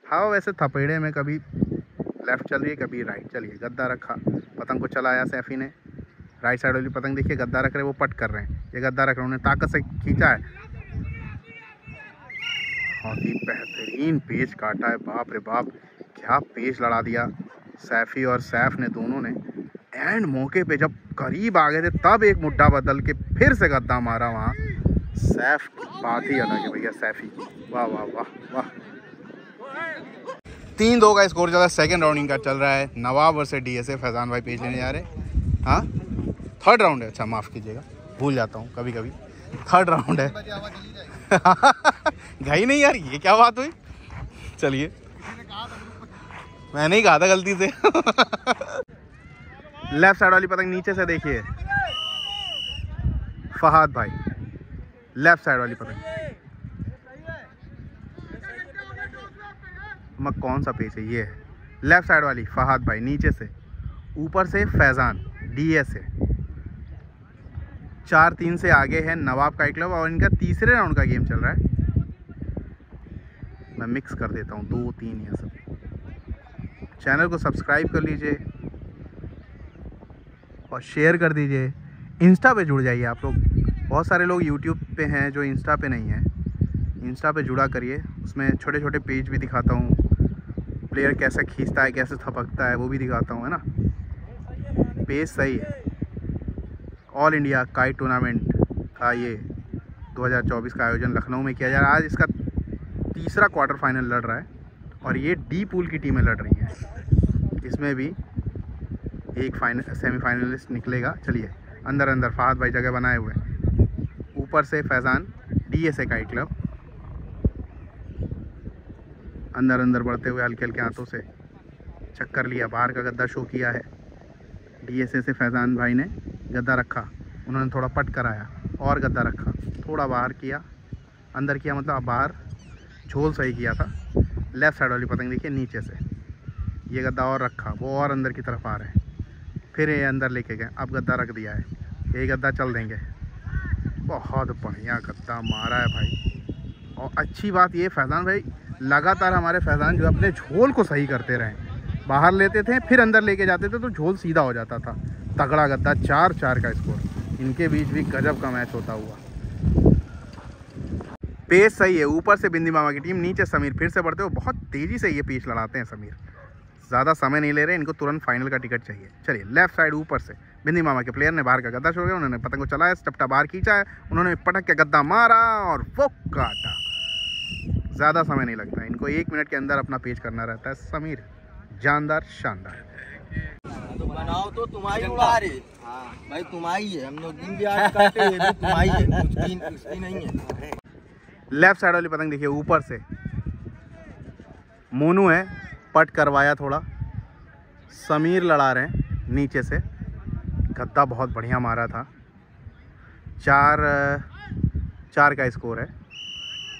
हवा वैसे थपेड़े में कभी लेफ़्ट चल रही है, कभी राइट। चलिए, गद्दा रखा, पतंग को चलाया सैफी ने। राइट साइड वाली पतंग देखिए, गद्दा रख रहे, वो पट कर रहे हैं। ये गद्दा रख रहे हैं, उन्होंने ताकत से खींचा है। बहुत ही बेहतरीन पेज काटा है, बाप रे बाप, क्या पेज लड़ा दिया सैफी और सैफ ने, दोनों ने। एंड मौके पे जब करीब आ गए थे, तब एक मुड्ढा बदल के फिर से गद्दा मारा वहाँ। सैफ की बात ही अलग है भैया, सैफी की। वाह वाह वाह वाह। 3-2 का स्कोर चला, सेकेंड राउंडिंग का चल रहा है। नवाब वर्सेस DSA। फैजान भाई पेज लेने जा रहे हैं। हाँ, थर्ड राउंड है। अच्छा, माफ़ कीजिएगा, भूल जाता हूँ कभी कभी। थर्ड राउंड है। घाई नहीं यार, ये क्या बात हुई। चलिए, मैंने ही कहा था गलती से। लेफ्ट साइड वाली पतंग नीचे से देखिए, फहाद भाई। लेफ्ट साइड वाली पतंग मग कौन सा पेज है, ये है लेफ्ट साइड वाली, फहाद भाई नीचे से। ऊपर से फैजान DSA। 4-3 से आगे है नवाब काइट क्लब और इनका तीसरे राउंड का गेम चल रहा है। मैं मिक्स कर देता हूँ 2-3 ये सब। चैनल को सब्सक्राइब कर लीजिए और शेयर कर दीजिए। इंस्टा पे जुड़ जाइए आप लोग। बहुत सारे लोग यूट्यूब पे हैं जो इंस्टा पे नहीं हैं। इंस्टा पे जुड़ा करिए, उसमें छोटे छोटे पेज भी दिखाता हूँ। प्लेयर कैसे खींचता है, कैसे थपकता है, वो भी दिखाता हूँ, है ना। पेज सही है। ऑल इंडिया काइट टूर्नामेंट का ये 2024 का आयोजन लखनऊ में किया जा रहा है। आज इसका तीसरा क्वार्टर फाइनल लड़ रहा है और ये डी पूल की टीमें लड़ रही हैं। इसमें भी एक सेमीफाइनलिस्ट निकलेगा। चलिए, अंदर अंदर फहाद भाई जगह बनाए हुए हैं। ऊपर से फैजान DSA काइट क्लब। अंदर अंदर बढ़ते हुए हल्के हल्के हाथों से चक्कर लिया, बाहर का गद्दा शो किया है। DSA से फैजान भाई ने गद्दा रखा, उन्होंने थोड़ा पट कराया और गद्दा रखा, थोड़ा बाहर किया, अंदर किया मतलब बाहर झोल सही किया था। लेफ़्ट साइड वाली पतंग देखिए नीचे से ये गद्दा और रखा, वो और अंदर की तरफ आ रहे हैं, फिर ये अंदर लेके गए, अब गद्दा रख दिया है, ये गद्दा चल देंगे। बहुत बढ़िया गद्दा मारा है भाई। और अच्छी बात ये फैज़ान भाई लगातार हमारे फैज़ान जो अपने झोल को सही करते रहे, बाहर लेते थे फिर अंदर लेके जाते थे तो झोल सीधा हो जाता था। तगड़ा गद्दा, 4-4 का स्कोर। इनके बीच भी गजब का मैच होता हुआ। पेस सही है, ऊपर से बिंदी मामा की टीम, नीचे समीर फिर से बढ़ते हो। बहुत तेज़ी से ये पेच लड़ाते हैं समीर, ज़्यादा समय नहीं ले रहे, इनको तुरंत फाइनल का टिकट चाहिए। चलिए लेफ्ट साइड ऊपर से बिंदी मामा के प्लेयर ने बाहर का गद्दा छोड़ गया, उन्होंने पतंग को चलाया, चपटा बाहर खींचा है, उन्होंने पटक के गद्दा मारा और वो काटा। ज़्यादा समय नहीं लगता, इनको 1 मिनट के अंदर अपना पेच करना रहता है। समीर जानदार शानदार। तो बनाओ तो तुम्हारी उड़ा रहे भाई, तुम्हारी है, हम लोग दिन भी आज करते हैं, ये भी तुम्हारी है, उसकी नहीं है। लेफ्ट साइड वाली पतंग देखिए ऊपर से मोनू है, पट करवाया थोड़ा, समीर लड़ा रहे हैं नीचे से। गद्दा बहुत बढ़िया मारा था, 4-4 का स्कोर है,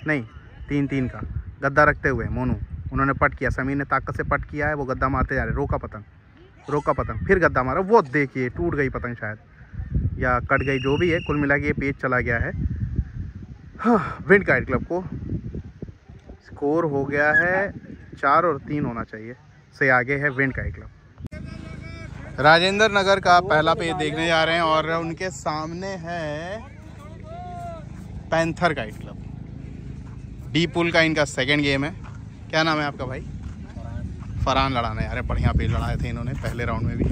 नहीं 3-3 का। गद्दा रखते हुए मोनू, उन्होंने पट किया, समीर ने ताकत से पट किया है, वो गद्दा मारते जा रहे, रोका पतंग, फिर गद्दा मारा, वो देखिए टूट गई पतंग शायद या कट गई, जो भी है, कुल मिला के ये पेज चला गया है। हाँ, विंड काइट क्लब को स्कोर हो गया है 4 और 3 होना चाहिए से आगे है wind kite club. Rajendra Nagar का पहला पेज देखने जा रहे हैं और उनके सामने है पैंथर काइट क्लब। डी पुल का इनका सेकंड गेम है। क्या नाम है आपका भाई? फरहान लड़ाना यार, बढ़िया पेज लड़ाए थे इन्होंने पहले राउंड में भी।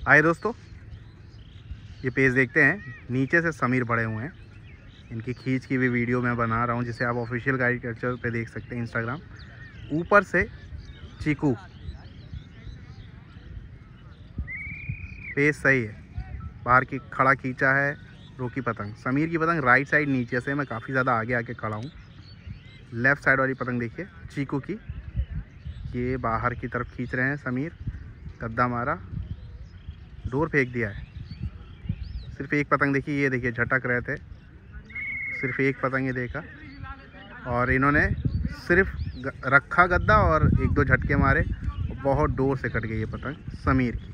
आए दोस्तों, ये पेज देखते हैं, नीचे से समीर बड़े हुए हैं, इनकी खींच की भी वीडियो मैं बना रहा हूँ जिसे आप ऑफिशियल गाइड कल्चर पे देख सकते हैं इंस्टाग्राम। ऊपर से चीकू, पेज सही है, बाहर की खड़ा खींचा है, रोकी पतंग। समीर की पतंग राइट साइड नीचे से, मैं काफ़ी ज़्यादा आगे आके खड़ा हूँ। लेफ़्ट साइड वाली पतंग देखिए चीकू की, ये बाहर की तरफ खींच रहे हैं समीर, गद्दा मारा, डोर फेंक दिया है। सिर्फ एक पतंग देखिए, ये देखिए झटक रहे थे, सिर्फ एक पतंग ये देखा और इन्होंने सिर्फ रखा गद्दा और 1-2 झटके मारे, बहुत डोर से कट गई ये पतंग समीर की।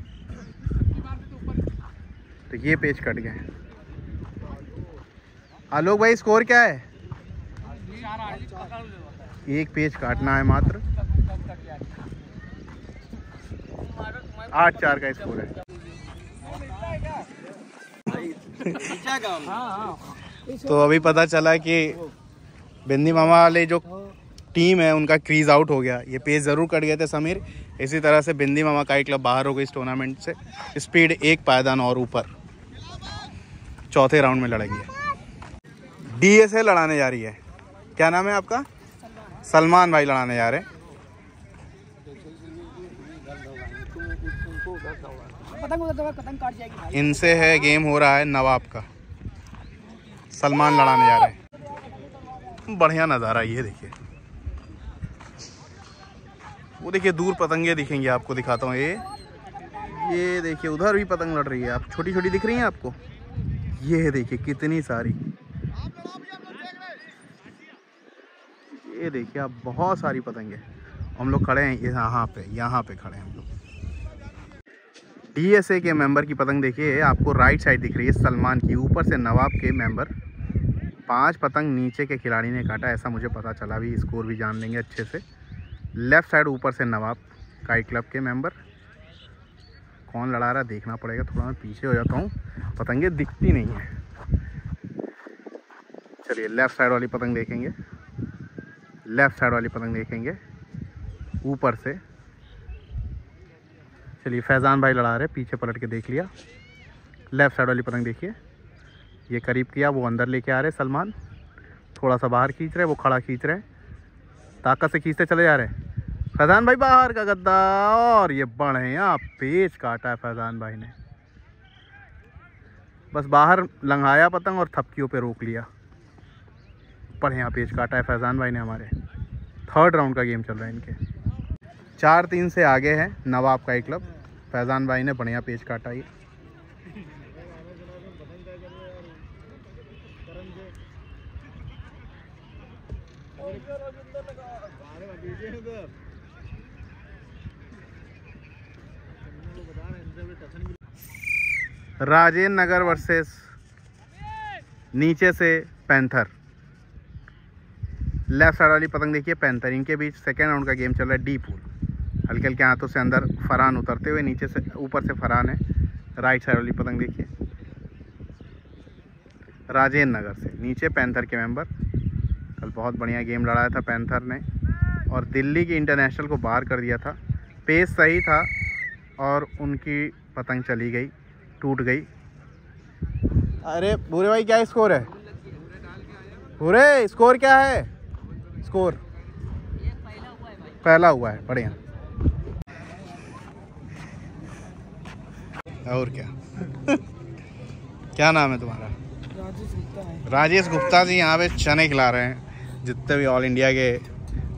तो ये पेज कट गए। आलोक भाई स्कोर क्या है? 1 पेज काटना है मात्र, 8-4 का स्कोर है। तो अभी पता चला कि बिंदी मामा वाले जो टीम है उनका क्रीज आउट हो गया। ये पेज ज़रूर कट गए थे समीर। इसी तरह से बिंदी मामा काइट क्लब बाहर हो गई इस टूर्नामेंट से। स्पीड 1 पायदान और ऊपर, चौथे राउंड में लड़ेंगे। DSA लड़ाने जा रही है। क्या नाम है आपका? सलमान भाई लड़ाने जा रहे हैं। इनसे है गेम हो रहा है नवाब का, सलमान लड़ाने जा रहे हैं। बढ़िया नज़ारा ये देखिए, वो देखिए दूर पतंगे दिखेंगी आपको, दिखाता हूँ। ये देखिए उधर भी पतंग लड़ रही है, आप छोटी छोटी दिख रही हैं आपको, ये देखिए कितनी सारी, ये देखिए आप बहुत सारी पतंगे। हम लोग खड़े हैं यहाँ पे खड़े हैं हम लोग। DSA के मेंबर की पतंग देखिए, आपको राइट साइड दिख रही है सलमान की, ऊपर से नवाब के मेंबर। 5 पतंग नीचे के खिलाड़ी ने काटा, ऐसा मुझे पता चला, भी स्कोर भी जान लेंगे अच्छे से। लेफ़्ट साइड ऊपर से नवाब काइट क्लब के मेंबर। कौन लड़ा रहा देखना पड़ेगा, थोड़ा मैं पीछे हो जाता हूँ, पतंगे दिखती नहीं है। चलिए लेफ़्ट साइड वाली पतंग देखेंगे, लेफ़्ट साइड वाली पतंग देखेंगे ऊपर से। चलिए फैज़ान भाई लड़ा रहे, पीछे पलट के देख लिया। लेफ़्ट साइड वाली पतंग देखिए, ये करीब किया, वो अंदर लेके आ रहे सलमान, थोड़ा सा बाहर खींच रहे, वो खड़ा खींच रहे, ताकत से खींचते चले जा रहे हैं। फैज़ान भाई बाहर का गद्दा और ये बढ़िया पेच काटा है फैज़ान भाई ने। बस बाहर लंघाया पतंग और थपकियों पे रोक लिया। पर यहाँ पेच काटा है फैज़ान भाई ने हमारे। थर्ड राउंड का गेम चल रहा है इनके। 4-3 से आगे है नवाब का ही क्लब। फैज़ान भाई ने बढ़िया पेच काटा ये। राजेंद्र नगर वर्सेस नीचे से पैंथर। लेफ्ट साइड वाली पतंग देखिए पैंथर। इनके बीच सेकेंड राउंड का गेम चल रहा है डी पूल। हल्के हल्के हाथों से अंदर फरहान उतरते हुए, नीचे से ऊपर से फरहान है। राइट साइड वाली पतंग देखिए राजेंद्र नगर से। नीचे पैंथर के मेंबर। कल बहुत बढ़िया गेम लड़ाया था पैंथर ने और दिल्ली की इंटरनेशनल को बाहर कर दिया था। पेस सही था और उनकी पतंग चली गई, टूट गई। अरे भूरे भाई क्या स्कोर है? भूरे स्कोर क्या है? स्कोर पहला हुआ है। बढ़िया। और क्या क्या नाम है तुम्हारा? राजेश गुप्ता जी यहाँ पे चने खिला रहे हैं जितने भी ऑल इंडिया के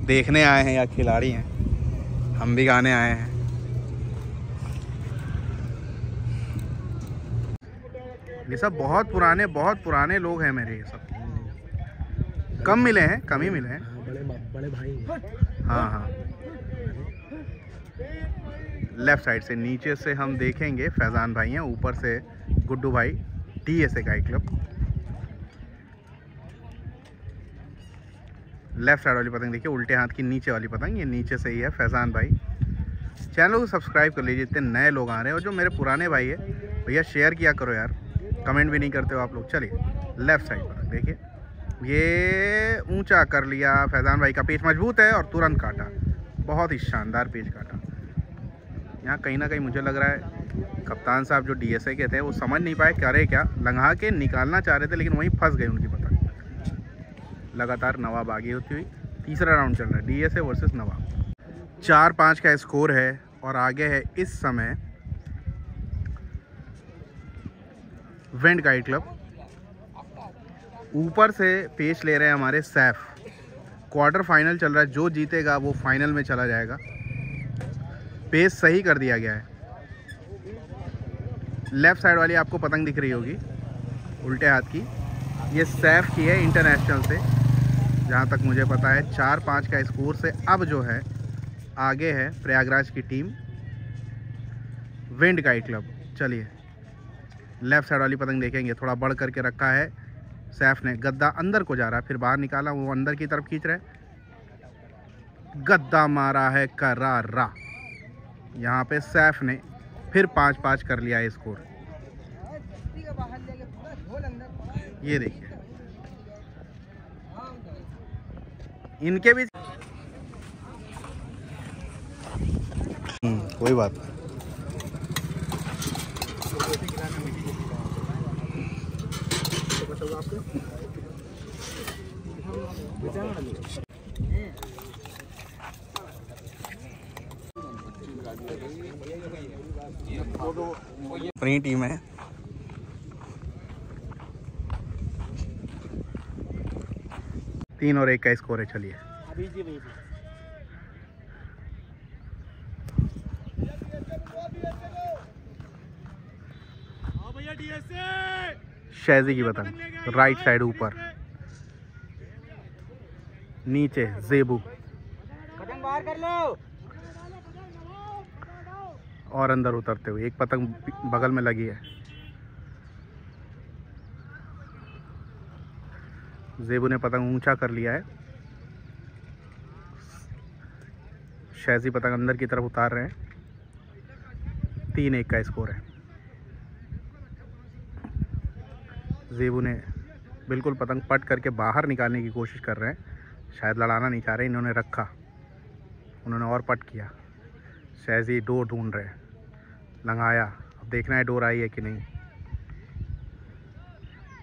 देखने आए हैं या खिलाड़ी हैं। हम भी गाने आए हैं। ये सब बहुत पुराने लोग हैं मेरे। ये सब कम मिले हैं, कम ही मिले हैं। बड़े भाई। हाँ। लेफ्ट साइड से नीचे से हम देखेंगे फैज़ान भाई हैं, ऊपर से गुड्डू भाई DSA का क्लब। लेफ्ट साइड वाली पतंग देखिए उल्टे हाथ की नीचे वाली पतंग, ये नीचे से ही है फैज़ान भाई। चैनल को सब्सक्राइब कर लीजिए, इतने नए लोग आ रहे हैं। और जो मेरे पुराने भाई है भैया शेयर किया करो यार, कमेंट भी नहीं करते हो आप लोग। चलिए लेफ्ट साइड पतंग देखिए, ये ऊंचा कर लिया फैज़ान भाई का। पेच मजबूत है और तुरंत काटा, बहुत ही शानदार पेच काटा। यहाँ कहीं ना कहीं मुझे लग रहा है कप्तान साहब जो DSA के थे वो समझ नहीं पाए करे क्या, लंघा के निकालना चाह रहे थे लेकिन वहीं फंस गई उनकी पतंग। लगातार नवाब आगे होती हुई। तीसरा राउंड चल रहा है DSA वर्सेस नवाब। 4-5 का स्कोर है और आगे है इस समय वेंड गाइड क्लब। ऊपर से पेच ले रहे हैं हमारे सैफ। क्वार्टर फाइनल चल रहा है, जो जीतेगा वो फाइनल में चला जाएगा। पेस सही कर दिया गया है। लेफ्ट साइड वाली आपको पतंग दिख रही होगी उल्टे हाथ की, ये सैफ की है इंटरनेशनल से, जहाँ तक मुझे पता है। 4-5 का स्कोर से अब जो है आगे है प्रयागराज की टीम विंड गाइड क्लब। चलिए लेफ्ट साइड वाली पतंग देखेंगे, थोड़ा बढ़ करके रखा है सैफ ने। गद्दा अंदर को जा रहा है, फिर बाहर निकाला, वो अंदर की तरफ खींच रहे। गद्दा मारा है करारा। यहाँ पे सैफ ने फिर 5-5 कर लिया है स्कोर। ये देखिए इनके भी कोई बात नहीं। अपनी टीम है। तीन और 1 का स्कोर है। चलिए शैजी की पतंग राइट साइड ऊपर, नीचे जेबू पतंग बाहर कर लो। और अंदर उतरते हुए एक पतंग बगल में लगी है। जेबू ने पतंग ऊंचा कर लिया है। शैजी पतंग अंदर की तरफ उतार रहे हैं। 3-1 का स्कोर है। जेबू ने बिल्कुल पतंग पट करके बाहर निकालने की कोशिश कर रहे हैं, शायद लड़ाना नहीं चाह रहे। इन्होंने रखा, उन्होंने और पट किया। शैजी डोर ढूंढ रहे हैं, लंघाया। अब देखना है डोर आई है कि नहीं।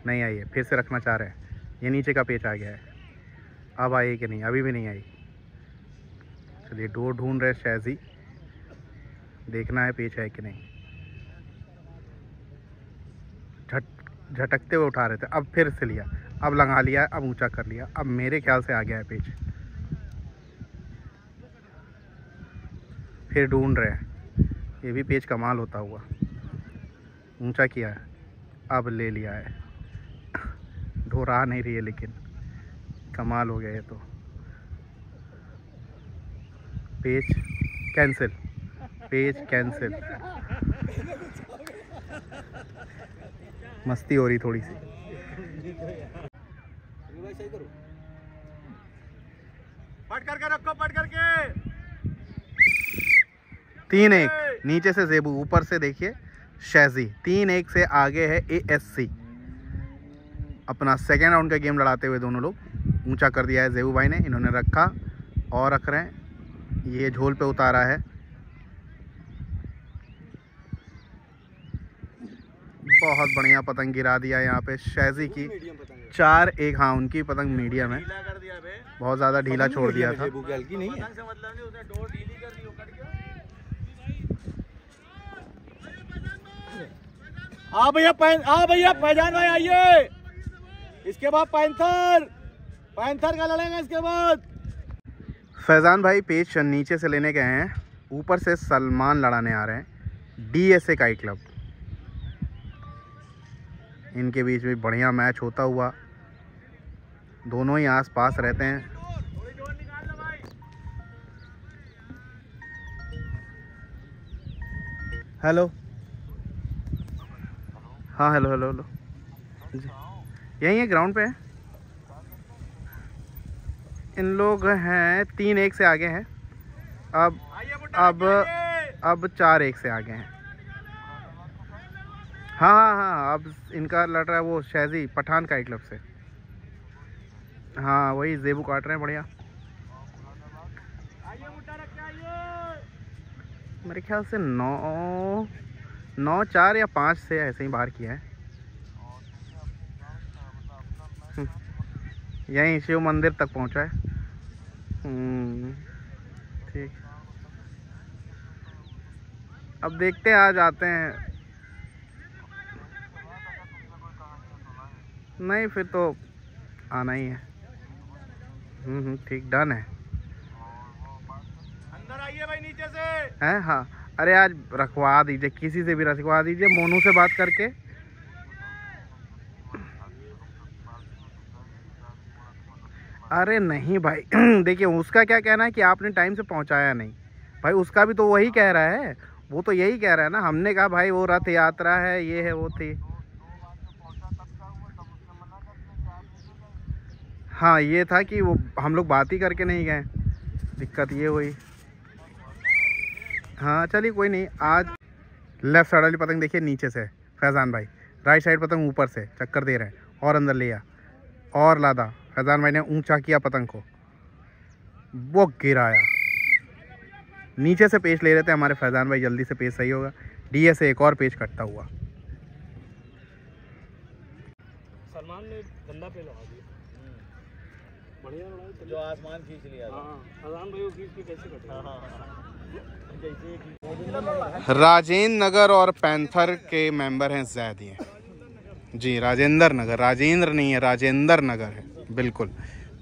नहीं आई है, फिर से रखना चाह रहे हैं। ये नीचे का पेच आ गया है, अब आई है कि नहीं? अभी भी नहीं आई। चलिए डोर ढूंढ रहे शैजी, देखना है पेच है कि नहीं। झट झटकते हुए उठा रहे थे, अब फिर से लिया, अब लगा लिया, अब ऊंचा कर लिया। अब मेरे ख्याल से आ गया है पेज, फिर ढूंढ रहे हैं। ये भी पेज कमाल होता हुआ, ऊंचा किया है, अब ले लिया है। ढो रहा नहीं रही है लेकिन कमाल हो गया ये तो। Page cancel, page cancel. मस्ती हो रही थोड़ी सी। पट करके रखो, पट करके। 3-1 नीचे से जेबू, ऊपर से देखिए शैजी। 3-1 से आगे है ASC। अपना सेकेंड राउंड का गेम लड़ाते हुए दोनों लोग। ऊंचा कर दिया है जेबू भाई ने, इन्होंने रखा और रख रहे हैं। ये झोल पे उतारा है, बहुत बढ़िया पतंग गिरा दिया यहाँ पे शैजी की। 4-1। हाँ उनकी पतंग मीडियम है, बहुत ज़्यादा ढीला छोड़ दिया था। हाँ भैया फैजान भाई आइए। इसके बाद पैंथर का लड़ेंगे। इसके बाद फैजान भाई पेज नीचे से लेने गए हैं, ऊपर से सलमान लड़ाने आ रहे हैं। DSA काई क्लब, इनके बीच में बढ़िया मैच होता हुआ, दोनों ही आस पास रहते हैं। हेलो, हाँ हेलो हेलो हेलो, यहीं है ग्राउंड पे है। इन लोग हैं 3-1 से आगे हैं, अब 4-1 से आगे हैं। हाँ, अब इनका लड़ रहा है वो शैजी पठान काई क्लब से। हाँ वही जेबू काट रहे हैं बढ़िया। मेरे ख्याल से 9-4 या 5 से ऐसे ही बाहर किया है। यहीं शिव मंदिर तक पहुंचा है। ठीक, अब देखते हैं, आज आते हैं। नहीं फिर तो आना ही है। ठीक, डन है। अंदर आइए भाई नीचे से। हैं? हाँ, अरे आज रखवा दीजिए, किसी से भी रखवा दीजिए, मोनू से बात करके। अरे नहीं भाई देखिए उसका क्या कहना है कि आपने टाइम से पहुंचाया नहीं। भाई उसका भी तो वही कह रहा है, वो तो यही कह रहा है ना। हमने कहा भाई वो रथ यात्रा है, ये है, वो थी। हाँ ये था कि वो हम लोग बात ही करके नहीं गए, दिक्कत ये हुई। हाँ चलिए कोई नहीं। आज लेफ्ट साइड वाली पतंग देखिए नीचे से फैजान भाई, राइट साइड पतंग ऊपर से चक्कर दे रहे हैं और अंदर लिया और लादा। फैजान भाई ने ऊंचा किया पतंग को, वो गिराया। नीचे से पेच ले रहे थे हमारे फैजान भाई, जल्दी से पेच सही होगा। DSA एक और पेच कटता हुआ। सलमान ने गंदा पे लगा दिया, बढ़िया लगा जो आसमान खींच लिया। फैजान भाई को खींच के कैसे कटे। राजेंद्र नगर और पैंथर के मेंबर हैं जैद ये जी। राजेंद्र नगर, राजेंद्र नहीं है, राजेंद्र नगर है बिल्कुल।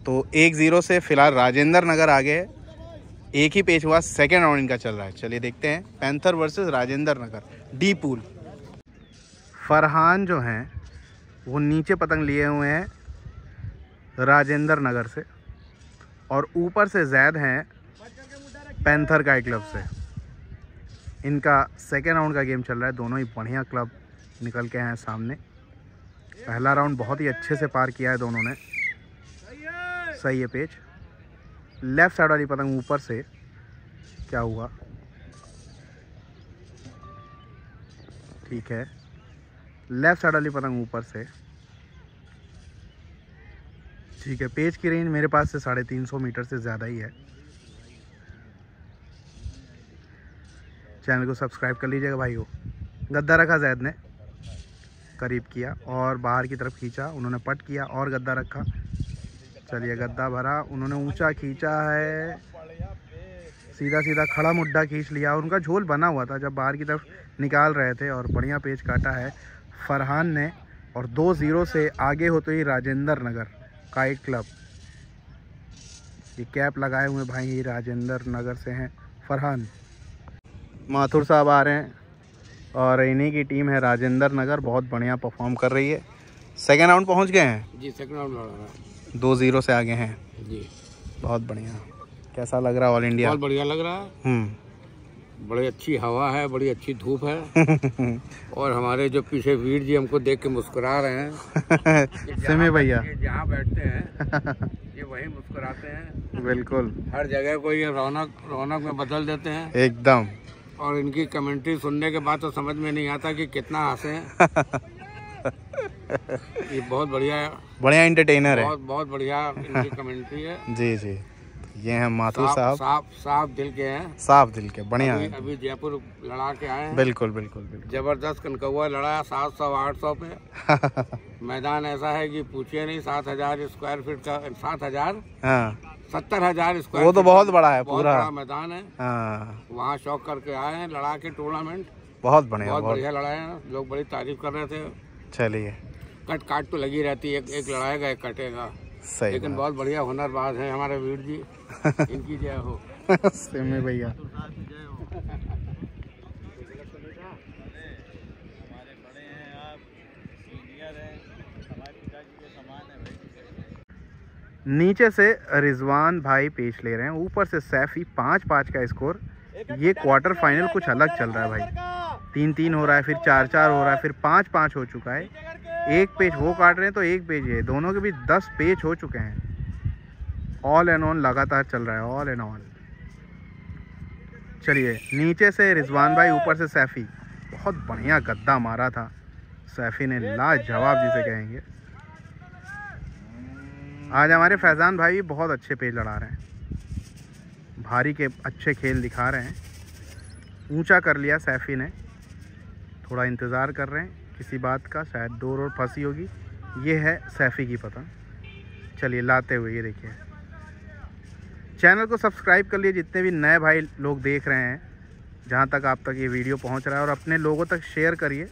तो 1-0 से फिलहाल राजेंद्र नगर आगे है। एक ही पेच हुआ, सेकेंड राउंड इनका चल रहा है। चलिए देखते हैं, panther versus Rajendra Nagar, D pool. Farhan जो हैं वो नीचे पतंग लिए हुए हैं राजेंद्र नगर से, और ऊपर से जैद हैं पैंथर काई क्लब से। इनका सेकेंड राउंड का गेम चल रहा है। दोनों ही बढ़िया क्लब निकल के हैं सामने। पहला राउंड बहुत ही अच्छे से पार किया है दोनों ने। सही है पेच। लेफ्ट साइड वाली पतंग ऊपर से क्या हुआ, ठीक है। लेफ्ट साइड वाली पतंग ऊपर से ठीक है। पेच की रेंज मेरे पास से 350 मीटर से ज़्यादा ही है। चैनल को सब्सक्राइब कर लीजिएगा भाइयों। गद्दा रखा जैद ने, करीब किया और बाहर की तरफ खींचा, उन्होंने पट किया और गद्दा रखा। चलिए गद्दा भरा, उन्होंने ऊंचा खींचा है, सीधा सीधा खड़ा मुड्ढा खींच लिया। उनका झोल बना हुआ था जब बाहर की तरफ निकाल रहे थे, और बढ़िया पेच काटा है फरहान ने और 2-0 से आगे होते ही राजेंद्र नगर काइट क्लब। ये कैप लगाए हुए भाई ये राजेंद्र नगर से हैं फरहान। माथुर साहब आ रहे हैं और इन्हीं की टीम है राजेंद्र नगर, बहुत बढ़िया परफॉर्म कर रही है। सेकेंड राउंड पहुंच गए हैं जी, सेकंड राउंड लड़ रहा है 2-0 से आगे हैं जी। बहुत बढ़िया। कैसा लग रहा है ऑल इंडिया? बहुत बढ़िया लग रहा है। बड़ी अच्छी हवा है, बड़ी अच्छी धूप है और हमारे जो पीछे वीर जी हमको देख के मुस्कुरा रहे हैं। सिमी भैया जहाँ बैठते हैं ये वही मुस्कुराते हैं। बिल्कुल, हर जगह को ये रौनक में बदल देते हैं एकदम। और इनकी कमेंट्री सुनने के बाद तो समझ में नहीं आता कि कितना हंसे हैं। ये बहुत बढ़िया एंटरटेनर है। बहुत बढ़िया इनकी कमेंट्री है। जी जी, ये हैं माथुर साहब, साफ दिल के हैं, साफ दिल के, बढ़िया है। अभी जयपुर लड़ा के आए हैं। बिल्कुल बिल्कुल बिल्कुल। जबरदस्त कनकौआ लड़ा 700-800 पे। मैदान ऐसा है कि पूछिए नहीं, 7,000 स्क्वायर फीट का, 7,000 70,000 स्क्वायर। वो तो बहुत बड़ा है, बहुत पूरा बड़ा मैदान है। वहाँ शौक करके आए हैं, लड़ा के टूर्नामेंट बहुत बढ़िया, बहुत बढ़िया लड़ाए हैं। लोग बड़ी तारीफ कर रहे थे। चलिए, काट तो लगी रहती है, एक लड़ाएगा एक कटेगा, सही लेकिन बहुत बढ़िया हुनरबाज है हमारे वीर जी। इनकी जय हो। सिमी भैया नीचे से रिजवान भाई पेच ले रहे हैं, ऊपर से सैफी 5-5 का स्कोर। ये क्वार्टर फाइनल कुछ अलग चल रहा है भाई। 3-3 हो रहा है, फिर 4-4 हो रहा है, फिर 5-5 हो चुका है। एक पेज वो काट रहे हैं तो एक पेज ये, दोनों के बीच 10 पेज हो चुके हैं। ऑल एंड ऑन लगातार चल रहा है, ऑल एंड ऑन। चलिए, नीचे से रिजवान भाई, ऊपर से सैफी। बहुत बढ़िया गद्दा मारा था सैफी ने, लाजवाब जिसे कहेंगे। आज हमारे फैज़ान भाई भी बहुत अच्छे पेज लड़ा रहे हैं, भारी के अच्छे खेल दिखा रहे हैं। ऊंचा कर लिया सैफी ने, थोड़ा इंतज़ार कर रहे हैं किसी बात का, शायद डोर और फंसी होगी। ये है सैफी की पतंग। चलिए, लाते हुए ये देखिए। चैनल को सब्सक्राइब कर लिए जितने भी नए भाई लोग देख रहे हैं, जहाँ तक आप तक ये वीडियो पहुँच रहा है, और अपने लोगों तक शेयर करिए।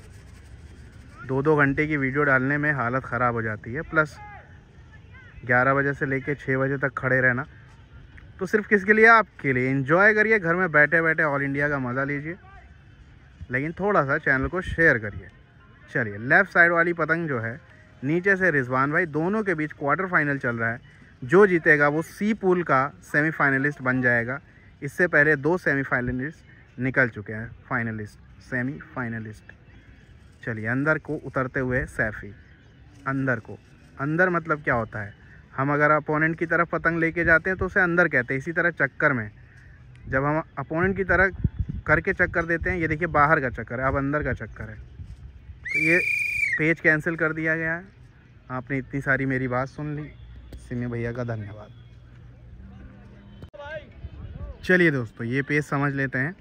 2-2 घंटे की वीडियो डालने में हालत ख़राब हो जाती है, प्लस 11 बजे से लेकर 6 बजे तक खड़े रहना, तो सिर्फ किसके लिए? आपके लिए। एंजॉय करिए, घर में बैठे बैठे ऑल इंडिया का मज़ा लीजिए, लेकिन थोड़ा सा चैनल को शेयर करिए। चलिए, लेफ़्ट साइड वाली पतंग जो है, नीचे से रिजवान भाई, दोनों के बीच क्वार्टर फाइनल चल रहा है। जो जीतेगा वो सी पूल का सेमीफाइनलिस्ट बन जाएगा। इससे पहले 2 सेमीफाइनलिस्ट निकल चुके हैं, फाइनलिस्ट, सेमीफाइनलिस्ट। चलिए, अंदर को उतरते हुए सैफी। अंदर मतलब क्या होता है? हम अगर अपोनेंट की तरफ पतंग लेके जाते हैं तो उसे अंदर कहते हैं। इसी तरह चक्कर में जब हम अपोनेंट की तरफ करके चक्कर देते हैं, ये देखिए बाहर का चक्कर है, अब अंदर का चक्कर है। तो ये पेज कैंसिल कर दिया गया है। आपने इतनी सारी मेरी बात सुन ली, सिमी भैया का धन्यवाद। चलिए दोस्तों, ये पेज समझ लेते हैं।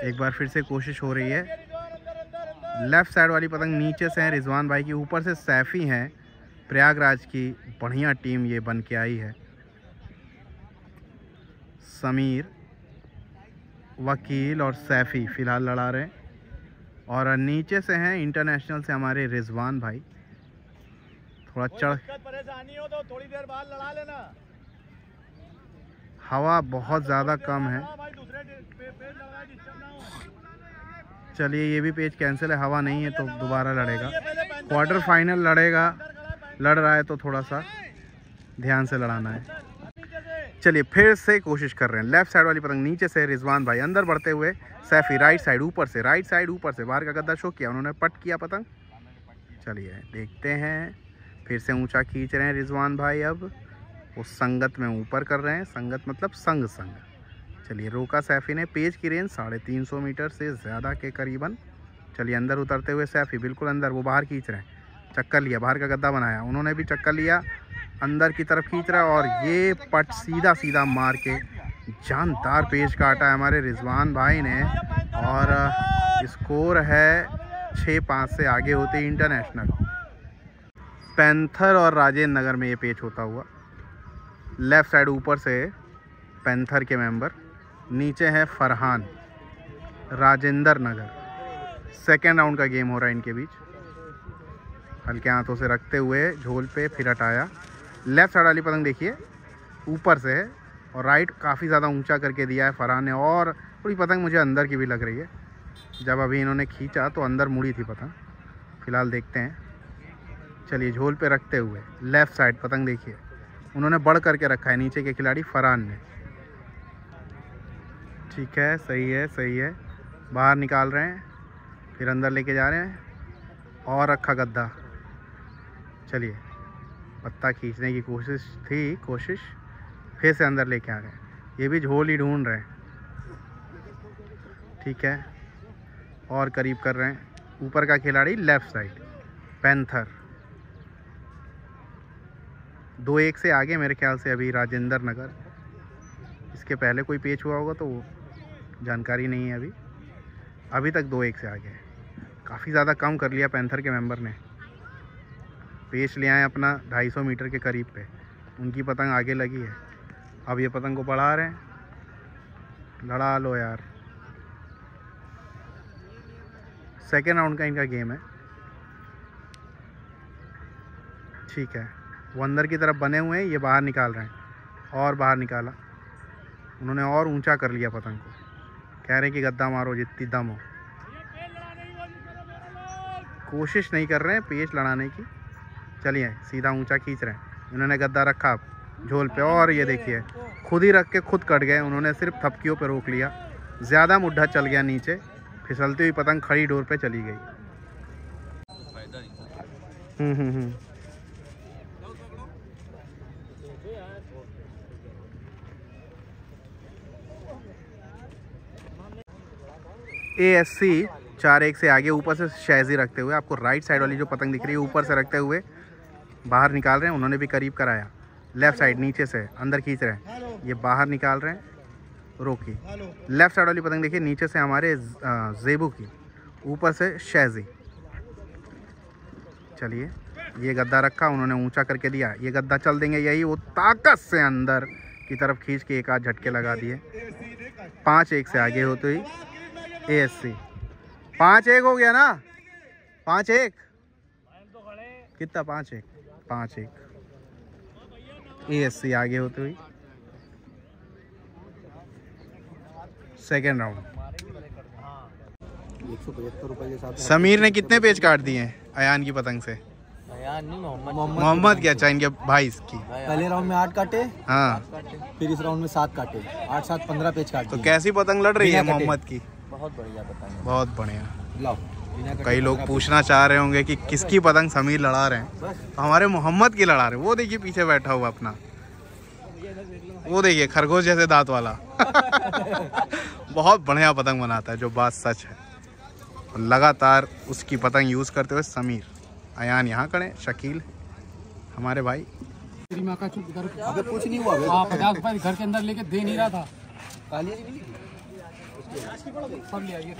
एक बार फिर से कोशिश हो रही है। लेफ़्ट साइड वाली पतंग नीचे से है रिजवान भाई की, ऊपर से सैफी हैं, प्रयागराज की बढ़िया टीम ये बन के आई है। समीर, वकील और सैफी फ़िलहाल लड़ा रहे हैं, और नीचे से हैं इंटरनेशनल से हमारे रिजवान भाई। थोड़ा परेशानी हो तो थोड़ी देर बाद लड़ा लेना। हवा बहुत ज़्यादा कम है। चलिए, ये भी पेज कैंसिल है, हवा नहीं है तो दोबारा लड़ेगा। क्वार्टर फाइनल लड़ रहा है तो थोड़ा सा ध्यान से लड़ाना है। चलिए, फिर से कोशिश कर रहे हैं। लेफ़्ट साइड वाली पतंग नीचे से रिजवान भाई, अंदर बढ़ते हुए सैफी, राइट साइड ऊपर से, बाहर का गद्दा शो किया उन्होंने, पट किया पतंग। चलिए, देखते हैं। फिर से ऊंचा खींच रहे हैं रिजवान भाई, अब उस संगत में ऊपर कर रहे हैं। संगत मतलब संग। चलिए, रोका सैफी ने। पेज की रेंज 350 मीटर से ज़्यादा के करीबन। चलिए, अंदर उतरते हुए सैफी, बिल्कुल अंदर, वो बाहर खींच रहे हैं। चक्कर लिया, बाहर का गद्दा बनाया, उन्होंने भी चक्कर लिया, अंदर की तरफ खींच रहा है, और ये पट सीधा मार के जानदार पेज काटा है हमारे रिजवान भाई ने। और स्कोर है 6-5 से आगे होते इंटरनेशनल। पैंथर और राजेंद्र नगर में ये पेच होता हुआ। लेफ़्ट साइड ऊपर से पैंथर के मेंबर, नीचे है फरहान, राजेंद्र नगर। सेकेंड राउंड का गेम हो रहा है इनके बीच। हल्के हाथों से रखते हुए झोल पे फिर हटाया। लेफ्ट साइड वाली पतंग देखिए ऊपर से है और राइट काफ़ी ज़्यादा ऊंचा करके दिया है फरहान ने। और थोड़ी पतंग मुझे अंदर की भी लग रही है, जब अभी इन्होंने खींचा तो अंदर मुड़ी थी पतंग। फ़िलहाल देखते हैं। चलिए झोल पे रखते हुए लेफ़्ट साइड पतंग देखिए उन्होंने बढ़ करके रखा है नीचे के खिलाड़ी फरहान ने। ठीक है, सही है, सही है। बाहर निकाल रहे हैं फिर अंदर लेके जा रहे हैं और रखा गद्दा। चलिए पत्ता खींचने की कोशिश फिर से अंदर लेके आ रहे हैं। ये भी झोल ही ढूंढ रहे हैं। ठीक है, और करीब कर रहे हैं। ऊपर का खिलाड़ी लेफ़्ट साइड पैंथर 2-1 से आगे मेरे ख्याल से अभी राजेंद्र नगर। इसके पहले कोई पेच हुआ होगा तो वो जानकारी नहीं है। अभी तक 2-1 से आगे है। काफ़ी ज़्यादा कम कर लिया पैंथर के मेंबर ने। पेच ले आए अपना 250 मीटर के करीब पे। उनकी पतंग आगे लगी है। अब ये पतंग को बढ़ा रहे हैं। लड़ा लो यार। सेकेंड राउंड का इनका गेम है। ठीक है, वो अंदर की तरफ बने हुए हैं, ये बाहर निकाल रहे हैं और बाहर निकाला उन्होंने और ऊंचा कर लिया पतंग को। कह रहे हैं कि गद्दा मारो जितनी दम हो। कोशिश नहीं कर रहे हैं पेच लड़ाने की। चलिए सीधा ऊंचा खींच रहे हैं। इन्होंने गद्दा रखा झोल पे और ये देखिए खुद ही रख के खुद कट गए। उन्होंने सिर्फ थपकियों पे रोक लिया, ज़्यादा मुड्ढा चल गया नीचे। फिसलती हुई पतंग खड़ी डोर पे चली गई। ASC 4-1 से आगे ऊपर से शैजी रखते हुए आपको राइट साइड वाली जो पतंग दिख रही है ऊपर से रखते हुए बाहर निकाल रहे हैं। उन्होंने भी करीब कराया। लेफ़्ट साइड नीचे से अंदर खींच रहे हैं, ये बाहर निकाल रहे हैं। रोकी लेफ़्ट साइड वाली पतंग देखिए नीचे से हमारे जेबू की, ऊपर से शैजी। चलिए ये गद्दा रखा उन्होंने ऊंचा करके दिया। ये गद्दा चल देंगे, यही वो ताकत से अंदर की तरफ खींच के एक आध झटके लगा दिए। 5-1 से आगे होते ही ASC 5-1 हो गया ना। 5-1 कितना 5-1 ASC आगे होते हुई सेकेंड राउंड। 175 रुपए के साथ समीर ने कितने पेज काट दिए हैं अयान की पतंग से? मोहम्मद क्या अच्छा इनके भाई की। पहले राउंड में 8 काटे, हाँ फिर इस राउंड में 7 काटे। 8-7 15 पेज काटे। तो कैसी पतंग लड़ रही है मोहम्मद की? बहुत बढ़िया पतंग, बहुत बढ़िया। लाओ। कई लोग पूछना चाह रहे होंगे कि किसकी पतंग समीर लड़ा रहे हैं, तो हमारे मोहम्मद की लड़ा रहे हैं। वो देखिए पीछे बैठा हुआ अपना, वो देखिए खरगोश जैसे दांत वाला। बहुत बढ़िया पतंग बनाता है, जो बात सच है। लगातार उसकी पतंग यूज़ करते हुए समीर। अयान यहाँ खड़े, शकील हमारे भाई। तेरी माँ का चुप घर अबे कुछ नहीं हुआ। 50 रुपए घर के अंदर लेके दे नहीं रहा था। सब ले आइए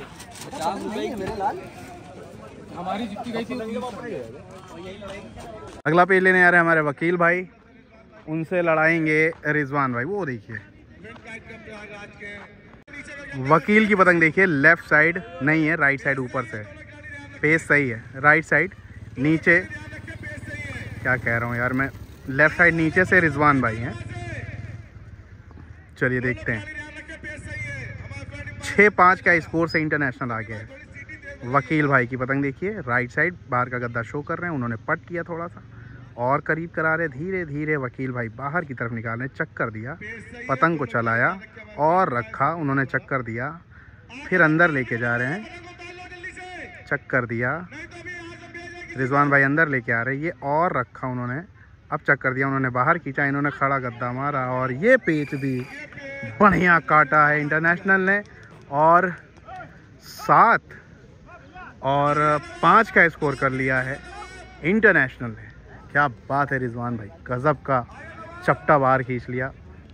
50 रुपए मेरे लाल। हमारी जितनी गई थी। अगला पेज लेने आ रहे हैं हमारे वकील भाई, उनसे लड़ाएंगे रिजवान भाई। वो देखिए वकील की पतंग देखिए, लेफ्ट साइड नहीं है, राइट साइड ऊपर से। पेज सही है, राइट साइड नीचे, क्या कह रहा हूँ यार मैं, लेफ्ट साइड नीचे से रिजवान भाई हैं। चलिए देखते हैं। 6-5 का स्कोर से इंटरनेशनल आ गया है। वकील भाई की पतंग देखिए, राइट साइड बाहर का गद्दा शो कर रहे हैं। उन्होंने पट किया थोड़ा सा और करीब करा रहे। धीरे धीरे वकील भाई बाहर की तरफ निकालने, चक्कर दिया, पतंग को चलाया और रखा। उन्होंने चक्कर दिया, फिर अंदर लेके जा रहे हैं, चक्कर दिया। रिजवान भाई अंदर लेके आ रहे, ये और रखा उन्होंने, अब चक्कर दिया, उन्होंने बाहर खींचा, इन्होंने खड़ा गद्दा मारा और ये पेच भी बढ़िया काटा है इंटरनेशनल ने। और 7 और 5 का स्कोर कर लिया है इंटरनेशनल ने। क्या बात है रिजवान भाई, गजब का चपटा बाहर खींच लिया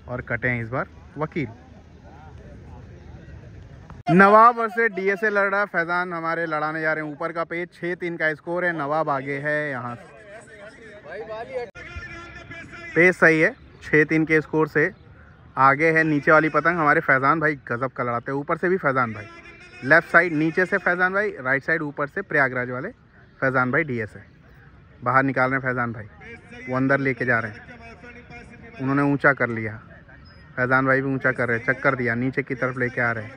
और कटे हैं इस बार वकील। नवाब वर्सेस DSA लड़ रहा है। फैजान हमारे लड़ाने जा रहे हैं। ऊपर का पेज 6-3 का स्कोर है, नवाब आगे है। यहाँ पेज सही है, 6-3 के स्कोर से आगे है। नीचे वाली पतंग हमारे फैजान भाई गजब का लड़ाते हैं, ऊपर से भी फैजान भाई। लेफ्ट साइड नीचे से फैज़ान भाई, राइट साइड ऊपर से प्रयागराज वाले फैज़ान भाई DS है। बाहर निकाल रहे हैं फैज़ान भाई, वो अंदर लेके जा रहे हैं। उन्होंने ऊंचा कर लिया, फैज़ान भाई भी ऊंचा कर रहे हैं, चक्कर दिया, नीचे की तरफ लेके आ रहे हैं।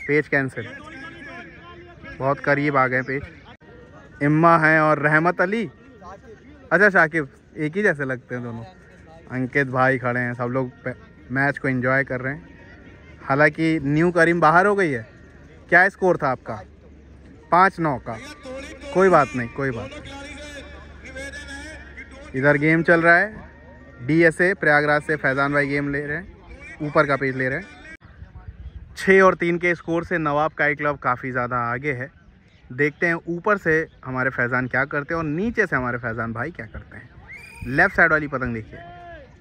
पेज कैंसिल, बहुत करीब आ गए पेज। इम्मा हैं और रहमत अली, अच्छा शाकिब, एक ही जैसे लगते हैं दोनों। अंकित भाई खड़े हैं, सब लोग मैच को एंजॉय कर रहे हैं। हालांकि न्यू करीम बाहर हो गई है। क्या स्कोर था आपका? 5-9 का। कोई बात नहीं, कोई बात नहीं। इधर गेम चल रहा है, DSA प्रयागराज से फैज़ान भाई गेम ले रहे हैं, ऊपर का पेज ले रहे हैं। 6 और 3 के स्कोर से नवाब काई क्लब काफ़ी ज़्यादा आगे है। देखते हैं ऊपर से हमारे फैज़ान क्या करते हैं और नीचे से हमारे फैज़ान भाई क्या करते हैं। लेफ़्ट साइड वाली पतंग देखिए,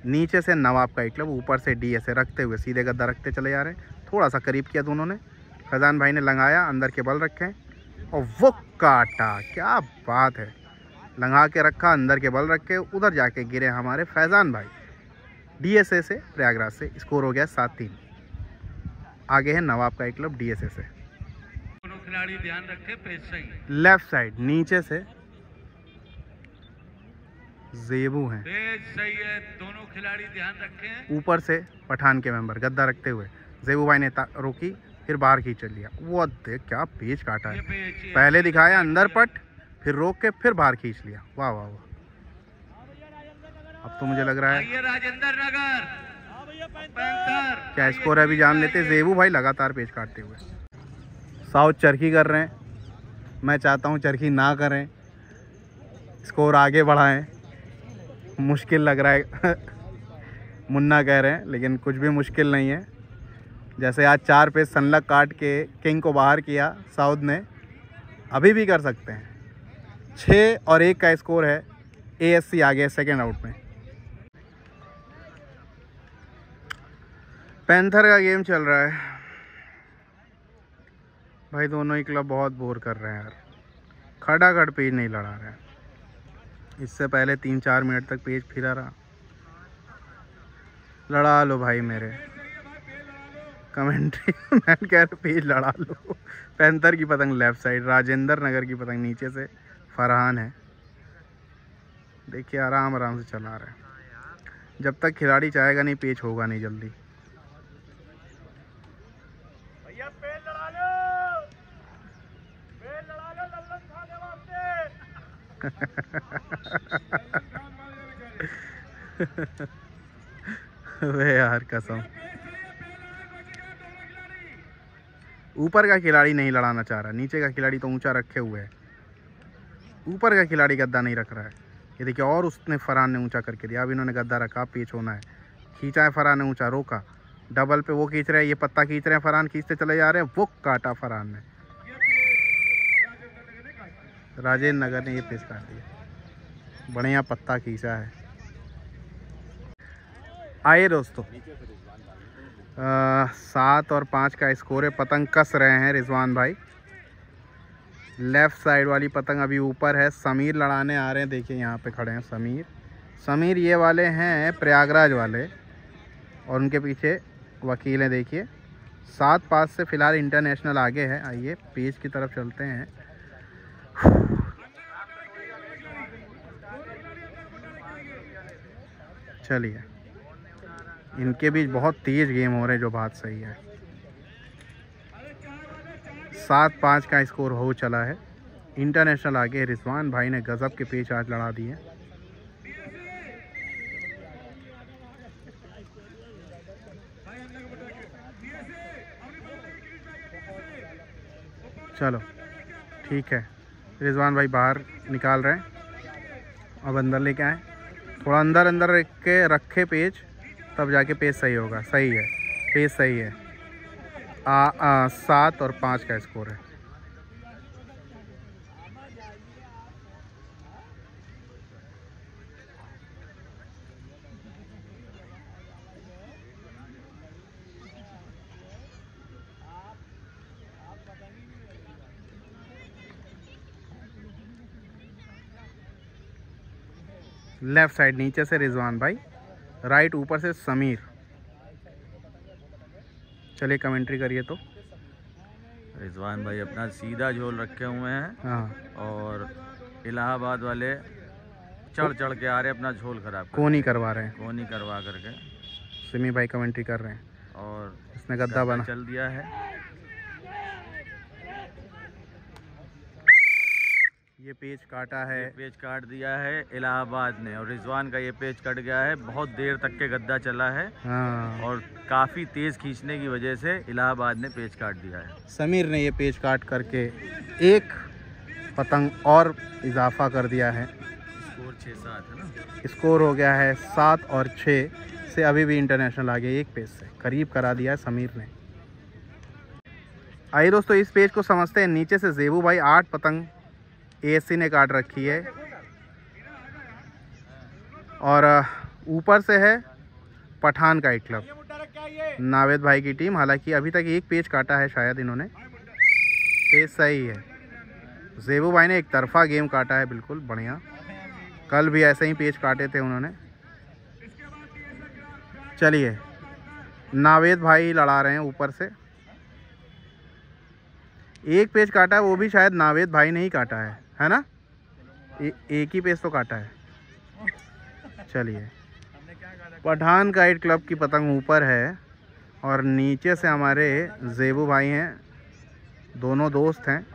नीचे से नवाब काई क्लब, ऊपर से DSA रखते हुए सीधे गद्दा रखते चले जा रहे हैं। थोड़ा सा करीब किया दोनों ने, फैज़ान भाई ने लंगाया, अंदर के बल रखे और वो काटा। क्या बात है, लंगा के रखा, अंदर के बल रखे, उधर जाके गिरे हमारे फैज़ान भाई। DSA से प्रयागराज से स्कोर हो गया 7-3। आगे है नवाब काई क्लब DSA से। दोनों खिलाड़ी ध्यान रखें, पेज सही। लेफ्ट साइड नीचे से ज़ेबू हैं, पेज सही है, दोनों खिलाड़ी ध्यान रखें। ऊपर से पठान के मेंबर गद्दा रखते हुए ज़ेबू भाई ने रोकी, फिर बाहर खींच लिया। वो देख क्या पेज काटा है, पहले दिखाया अंदर पट, फिर रोक के फिर बाहर खींच लिया। वाह वाह वाह। अब तो मुझे लग रहा है राजेंद्र नगर क्या स्कोर है अभी जान लेते। ज़ेबू भाई लगातार पेज काटते हुए साउथ चरखी कर रहे हैं। मैं चाहता हूँ चरखी ना करें, स्कोर आगे बढ़ाएं। मुश्किल लग रहा है मुन्ना कह रहे हैं, लेकिन कुछ भी मुश्किल नहीं है। जैसे आज 4 पेज सनलग काट के किंग को बाहर किया साउथ ने, अभी भी कर सकते हैं। 6 और 1 का स्कोर है। ASC आगे सेकेंड आउट में। पैंथर का गेम चल रहा है भाई। दोनों ही क्लब बहुत बोर कर रहे हैं यार, खड़ाखड़ पेज नहीं लड़ा रहे हैं। इससे पहले 3-4 मिनट तक पेज फिरा रहा। लड़ा लो भाई मेरे कमेंट्री मैन कह रहे पेज लड़ा लो। पैंथर की पतंग लेफ्ट साइड, राजेंद्र नगर की पतंग नीचे से फरहान है। देखिए आराम आराम से चला रहे हैं। जब तक खिलाड़ी चाहेगा नहीं, पेज होगा नहीं जल्दी। भैया पेज लड़ा लो, पेज लड़ा लो लल्लन खाने वास्ते। वे यार कसम, ऊपर का खिलाड़ी नहीं लड़ाना चाह रहा। नीचे का खिलाड़ी तो ऊंचा रखे हुए है, ऊपर का खिलाड़ी गद्दा नहीं रख रहा है। ये देखिए, और उसने फरहान ने ऊंचा करके दिया। अब इन्होंने गद्दा रखा, पेच होना है। खींचा है फरहान ने ऊंचा, रोका, डबल पे वो खींच रहे हैं, ये पत्ता खींच रहे हैं, फरहान खींचते चले जा रहे हैं, वो काटा फरहान ने। राजेंद्र नगर ने ये पेच काट दिया, बढ़िया पत्ता खींचा है। आइए दोस्तों, 7 और 5 का स्कोर है। पतंग कस रहे हैं रिजवान भाई। लेफ़्ट साइड वाली पतंग अभी ऊपर है। समीर लड़ाने आ रहे हैं, देखिए यहाँ पे खड़े हैं समीर ये वाले हैं प्रयागराज वाले, और उनके पीछे वकील हैं। देखिए 7-5 से फ़िलहाल इंटरनेशनल आगे है। आइए पेज की तरफ चलते हैं। चलिए, इनके बीच बहुत तेज़ गेम हो रहे हैं, जो बात सही है। 7-5 का स्कोर हो चला है। इंटरनेशनल आगे, रिजवान भाई ने गजब के पेच आज लड़ा दिए। चलो ठीक है, रिजवान भाई बाहर निकाल रहे हैं। अब अंदर लेके आए, थोड़ा अंदर रखे पेज, तब जाके पेज सही होगा। सही है, पेज सही है। 7 और 5 का स्कोर है। लेफ्ट साइड नीचे से रिजवान भाई, राइट ऊपर से समीर। चलिए कमेंट्री करिए तो। रिजवान भाई अपना सीधा झोल रखे हुए हैं। हाँ, और इलाहाबाद वाले चढ़ चढ़ के आ रहे अपना झोल खराब कोनी करवा रहे हैं, कोनी करवा करके। सिमी भाई कमेंट्री कर रहे हैं और इसने गद्दा बना चल दिया है। ये पेज काटा है, पेज काट दिया है इलाहाबाद ने, और रिजवान का ये पेज कट गया है। बहुत देर तक के गद्दा चला है। हाँ, और काफ़ी तेज़ खींचने की वजह से इलाहाबाद ने पेज काट दिया है। समीर ने ये पेज काट करके एक पतंग और इजाफा कर दिया है। स्कोर 6-7 है ना। स्कोर हो गया है 7 और 6 से अभी भी इंटरनेशनल आगे एक पेज से करीब करा दिया है समीर ने। आइए दोस्तों इस पेज को समझते हैं। नीचे से जेबू भाई 8 पतंग एएससी ने काट रखी है और ऊपर से है पठान काइट क्लब, नावेद भाई की टीम। हालांकि अभी तक एक पेज काटा है शायद इन्होंने, पेज सही है। जेबू भाई ने एक तरफा गेम काटा है, बिल्कुल बढ़िया। कल भी ऐसे ही पेज काटे थे उन्होंने। चलिए नावेद भाई लड़ा रहे हैं ऊपर से। एक पेज काटा है, वो भी शायद नावेद भाई ने ही काटा है ना? एक ही पेज तो काटा है। चलिए पठान काइट क्लब की पतंग ऊपर है और नीचे से हमारे जेबू भाई हैं। दोनों दोस्त हैं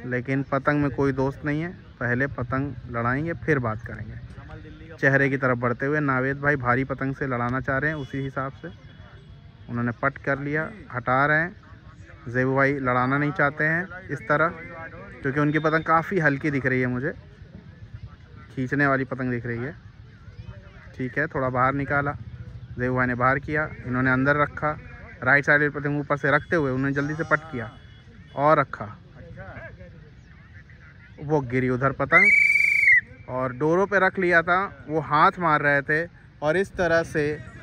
लेकिन पतंग में कोई दोस्त नहीं है। पहले पतंग लड़ाएंगे फिर बात करेंगे। चेहरे की तरफ बढ़ते हुए नावेद भाई भारी पतंग से लड़ाना चाह रहे हैं, उसी हिसाब से उन्होंने पट कर लिया, हटा रहे हैं। जेबू भाई लड़ाना नहीं चाहते हैं इस तरह, क्योंकि उनकी पतंग काफ़ी हल्की दिख रही है मुझे, खींचने वाली पतंग दिख रही है। ठीक है, थोड़ा बाहर निकाला, जेबू भाई ने बाहर किया, इन्होंने अंदर रखा। राइट साइड पतंग ऊपर से रखते हुए उन्होंने जल्दी से पट किया और रखा। वो गिरी उधर पतंग और डोरों पे रख लिया था, वो हाथ मार रहे थे और इस तरह से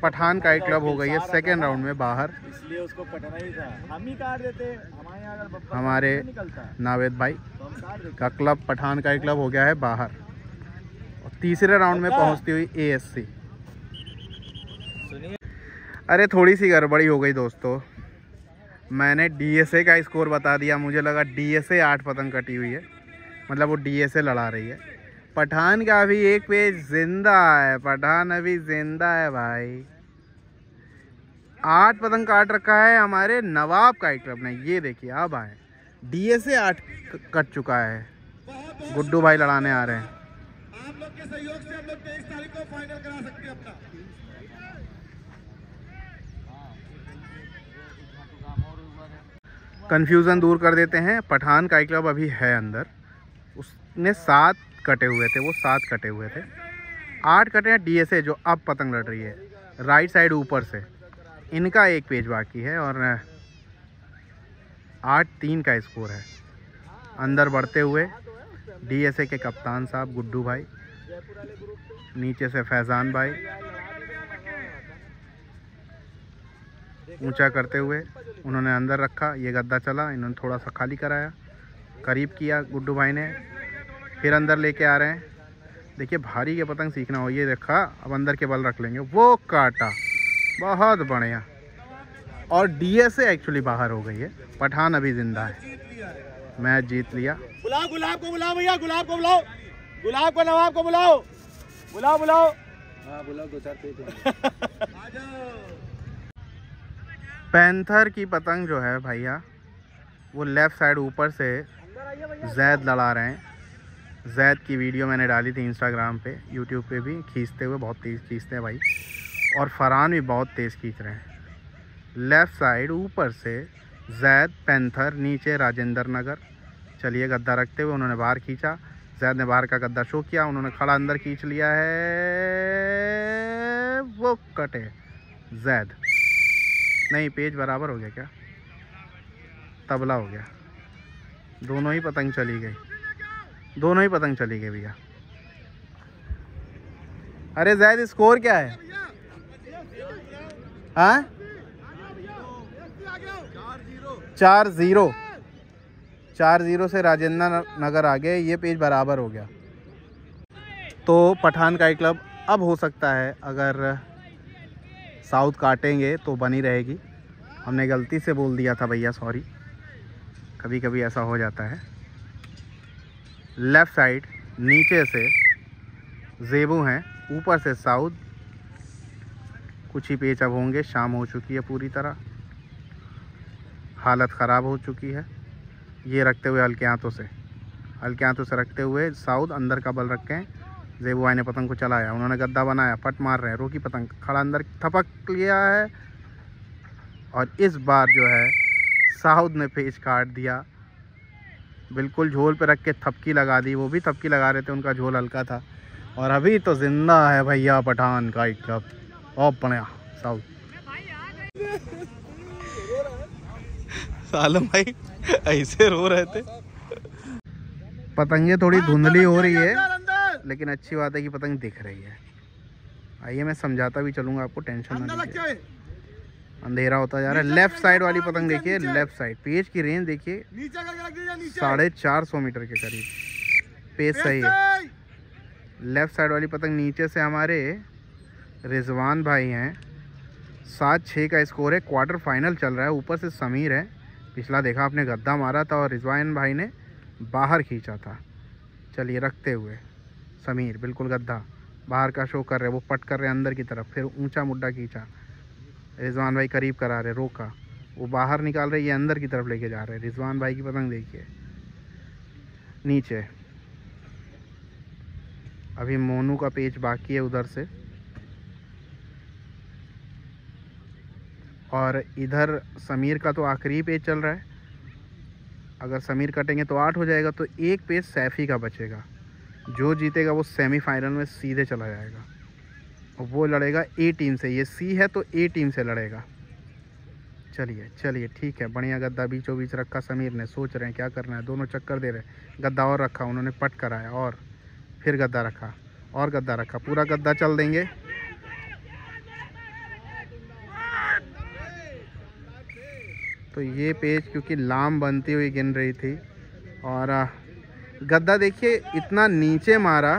पठान काइट क्लब हो गई है सेकेंड राउंड में बाहर। इसलिए उसको पटना ही था, हम ही काट देते। हमारे नावेद भाई का क्लब पठान काइट क्लब हो गया है बाहर और तीसरे राउंड में पहुंचती हुई एएससी। अरे थोड़ी सी गड़बड़ी हो गई दोस्तों, मैंने डीएसए का स्कोर बता दिया। मुझे लगा डीएसए 8 पतंग कटी हुई है, मतलब वो डीएसए लड़ा रही है। पठान का अभी एक पेज जिंदा है, पठान अभी जिंदा है भाई। 8 पतंग काट रखा है हमारे नवाब काइट क्लब ने। ये देखिए अब आए, डीएसए 8 कट चुका है। गुड्डू भाई लड़ाने आ रहे हैं। आप लोग के सहयोग से हम लोग 23 तारीख को फाइनल करा सकते हैं अपना। कंफ्यूजन दूर कर देते हैं। पठान काइट क्लब अभी है अंदर, उसने 7 कटे हुए थे, वो 7 कटे हुए थे। 8 कटे हैं डीएसए जो अब पतंग लड़ रही है राइट साइड ऊपर से। इनका एक पेज बाकी है और 8-3 का स्कोर है। अंदर बढ़ते हुए डीएसए के कप्तान साहब गुड्डू भाई, नीचे से फैजान भाई, ऊंचा करते हुए उन्होंने अंदर रखा। ये गद्दा चला, इन्होंने थोड़ा सा खाली कराया, करीब किया गुड्डू भाई ने, फिर अंदर लेके आ रहे हैं। देखिए भारी के पतंग सीखना हो, ये देखा अब अंदर के बल रख लेंगे। वो काटा, बहुत बढ़िया। और डीएसए एक्चुअली बाहर हो गई है, पठान अभी जिंदा है, मैच जीत लिया। बुलाओ गुलाब को, बुलाओ भैया, गुलाब को बुलाओ, गुलाब को, नवाब को बुलाओ, बुलाओ बुलाओ। हाँ बुलाओ, 2-4 पेज। पैंथर की पतंग जो है भैया वो लेफ़्ट साइड ऊपर से जैद लड़ा रहे हैं। जैद की वीडियो मैंने डाली थी इंस्टाग्राम पे, यूट्यूब पे भी, खींचते हुए बहुत तेज़ खींचते हैं भाई, और फरहान भी बहुत तेज़ खींच रहे हैं। लेफ़्ट साइड ऊपर से जैद पैंथर, नीचे राजेंद्र नगर। चलिए गद्दा रखते हुए उन्होंने बाहर खींचा, जैद ने बाहर का गद्दा शो किया, उन्होंने खड़ा अंदर खींच लिया है, वो कटे जैद। नहीं, पेज बराबर हो गया क्या? तबला हो गया। दोनों ही पतंग चली गई, दोनों ही पतंग चली गई भैया। अरे जैद स्कोर क्या है? हाँ 4-0 से राजेंद्र नगर आ गए। ये पेज बराबर हो गया। तो पठान काइट क्लब अब हो सकता है अगर साउथ काटेंगे तो बनी रहेगी, हमने गलती से बोल दिया था भैया, सॉरी, कभी कभी ऐसा हो जाता है। लेफ़्ट साइड नीचे से ज़ेबू हैं, ऊपर से साउथ। कुछ ही पेच अब होंगे, शाम हो चुकी है पूरी तरह, हालत ख़राब हो चुकी है। ये रखते हुए हल्के हाथों से रखते हुए साउथ अंदर का बल रखें। ज़ेबू भाई ने पतंग को चलाया, उन्होंने गद्दा बनाया, पट मार रहे हैं, रोकी पतंग, खड़ा अंदर थपक लिया है। और इस बार जो है साउथ ने पेच काट दिया, बिल्कुल झोल पे रख के थपकी लगा दी। वो भी थपकी लगा रहे थे, उनका झोल हल्का था। और अभी तो जिंदा है भैया पठान काइट क्लब। और बढ़िया साउथ। सालम भाई ऐसे रो रहे थे। पतंगे थोड़ी धुंधली हो रही है, लेकिन अच्छी बात है कि पतंग दिख रही है। आइए मैं समझाता भी चलूँगा आपको, टेंशन ना लीजिए। अंधेरा होता जा रहा है। लेफ्ट साइड वाली पतंग देखिए, लेफ्ट साइड पेज की रेंज देखिए, 450 मीटर के करीब पेज सही है। लेफ्ट साइड वाली पतंग नीचे से हमारे रिजवान भाई हैं। 7-6 का स्कोर है, क्वार्टर फाइनल चल रहा है। ऊपर से समीर है, पिछला देखा आपने गद्दा मारा था और रिजवान भाई ने बाहर खींचा था। चलिए रखते हुए समीर बिल्कुल गद्दा बाहर का शो कर रहे, वो पट कर रहे अंदर की तरफ, फिर ऊंचा मुड्डा खींचा, रिजवान भाई करीब करा रहे, रोका, वो बाहर निकाल रहे, ये अंदर की तरफ लेके जा रहे हैं। रिजवान भाई की पतंग देखिए नीचे। अभी मोनू का पेच बाकी है उधर से, और इधर समीर का तो आखिरी पेच चल रहा है। अगर समीर कटेंगे तो 8 हो जाएगा, तो एक पेच सैफी का बचेगा। जो जीतेगा वो सेमीफाइनल में सीधे चला जाएगा, और वो लड़ेगा ए टीम से। ये सी है तो ए टीम से लड़ेगा। चलिए ठीक है, बढ़िया गद्दा बीचों बीच रखा समीर ने। सोच रहे हैं क्या करना है, दोनों चक्कर दे रहे हैं। गद्दा और रखा उन्होंने, पट कराया, और फिर गद्दा रखा, और गद्दा रखा, पूरा गद्दा चल देंगे। तो ये पेज क्योंकि लाम बनती हुई गिन रही थी, और गद्दा देखिए इतना नीचे मारा,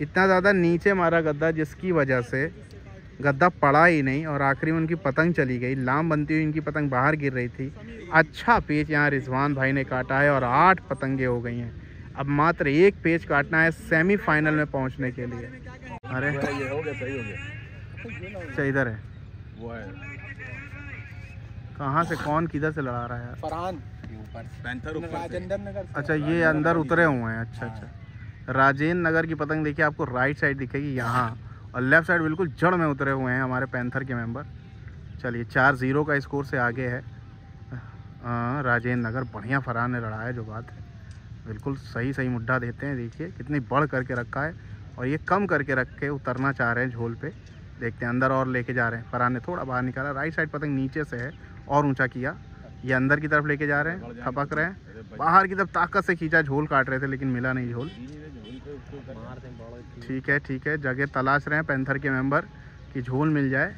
इतना ज़्यादा नीचे मारा गद्दा, जिसकी वजह से गद्दा पड़ा ही नहीं, और आखिरी में उनकी पतंग चली गई। लाम बनती हुई इनकी पतंग बाहर गिर रही थी। अच्छा पेच यहाँ रिजवान भाई ने काटा है, और 8 पतंगे हो गई हैं। अब मात्र एक पेच काटना है सेमीफाइनल में पहुँचने के लिए। अरे ये हो गया, सही हो गया। अच्छा इधर है, वो है कहाँ से, कौन किधर से लड़ा रहा है यार? फरहान पैंथर राजेंद्र नगर से। अच्छा ये अंदर उतरे हुए हैं। अच्छा राजेंद्र नगर की पतंग देखिए, आपको राइट साइड दिखेगी यहाँ, और लेफ्ट साइड बिल्कुल जड़ में उतरे हुए हैं हमारे पैंथर के मेंबर। चलिए 4-0 का स्कोर से आगे है राजेंद्र नगर। बढ़िया फरहान ने लड़ा है, जो बात है बिल्कुल सही मुड्ढा देते हैं। देखिए कितनी बढ़ करके रखा है, और ये कम करके रख के उतरना चाह रहे हैं झोल पे। देखते हैं अंदर और लेके जा रहे हैं। फरहान ने थोड़ा बाहर निकाला, राइट साइड पतंग नीचे से है और ऊंचा किया, ये अंदर की तरफ लेके जा रहे हैं, थपक रहे हैं, बाहर की तरफ ताकत से खींचा, झोल काट रहे थे लेकिन मिला नहीं झोल। ठीक है, जगह तलाश रहे हैं पैंथर के मेंबर कि झोल मिल जाए,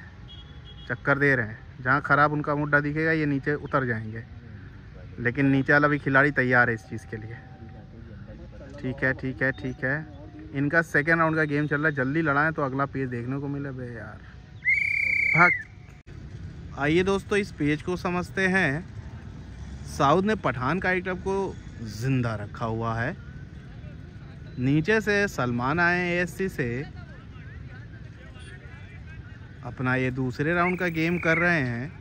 चक्कर दे रहे हैं। जहाँ ख़राब उनका मुड्ढा दिखेगा ये नीचे उतर जाएंगे, लेकिन नीचे वाला भी खिलाड़ी तैयार है इस चीज़ के लिए। ठीक है, इनका सेकेंड राउंड का गेम चल रहा है, जल्दी लड़ाएं तो अगला पेज देखने को मिले। बे यार भाग। आइए दोस्तों इस पेज को समझते हैं। साउथ ने पठान काइट क्लब को जिंदा रखा हुआ है। नीचे से सलमान आए ASC से, अपना ये दूसरे राउंड का गेम कर रहे हैं।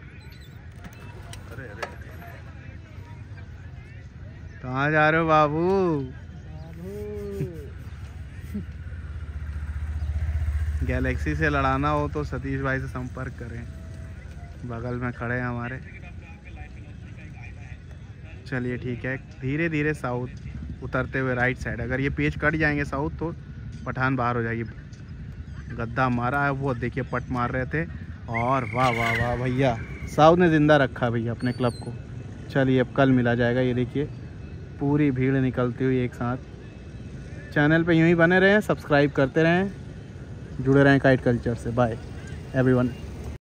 कहाँ जा रहे हो बाबू? गैलेक्सी से लड़ाना हो तो सतीश भाई से संपर्क करें, बगल में खड़े हैं हमारे। चलिए ठीक है, धीरे धीरे साउथ उतरते हुए राइट साइड। अगर ये पेज कट जाएंगे साउथ तो पठान बाहर हो जाएगी। गद्दा मारा है, वो देखिए पट मार रहे थे, और वाह वाह वाह भैया, साउथ ने ज़िंदा रखा भैया अपने क्लब को। चलिए अब कल मिला जाएगा। ये देखिए पूरी भीड़ निकलती हुई एक साथ। चैनल पे यूं ही बने रहें, सब्सक्राइब करते रहें, जुड़े रहें काइट कल्चर से। Bye everyone.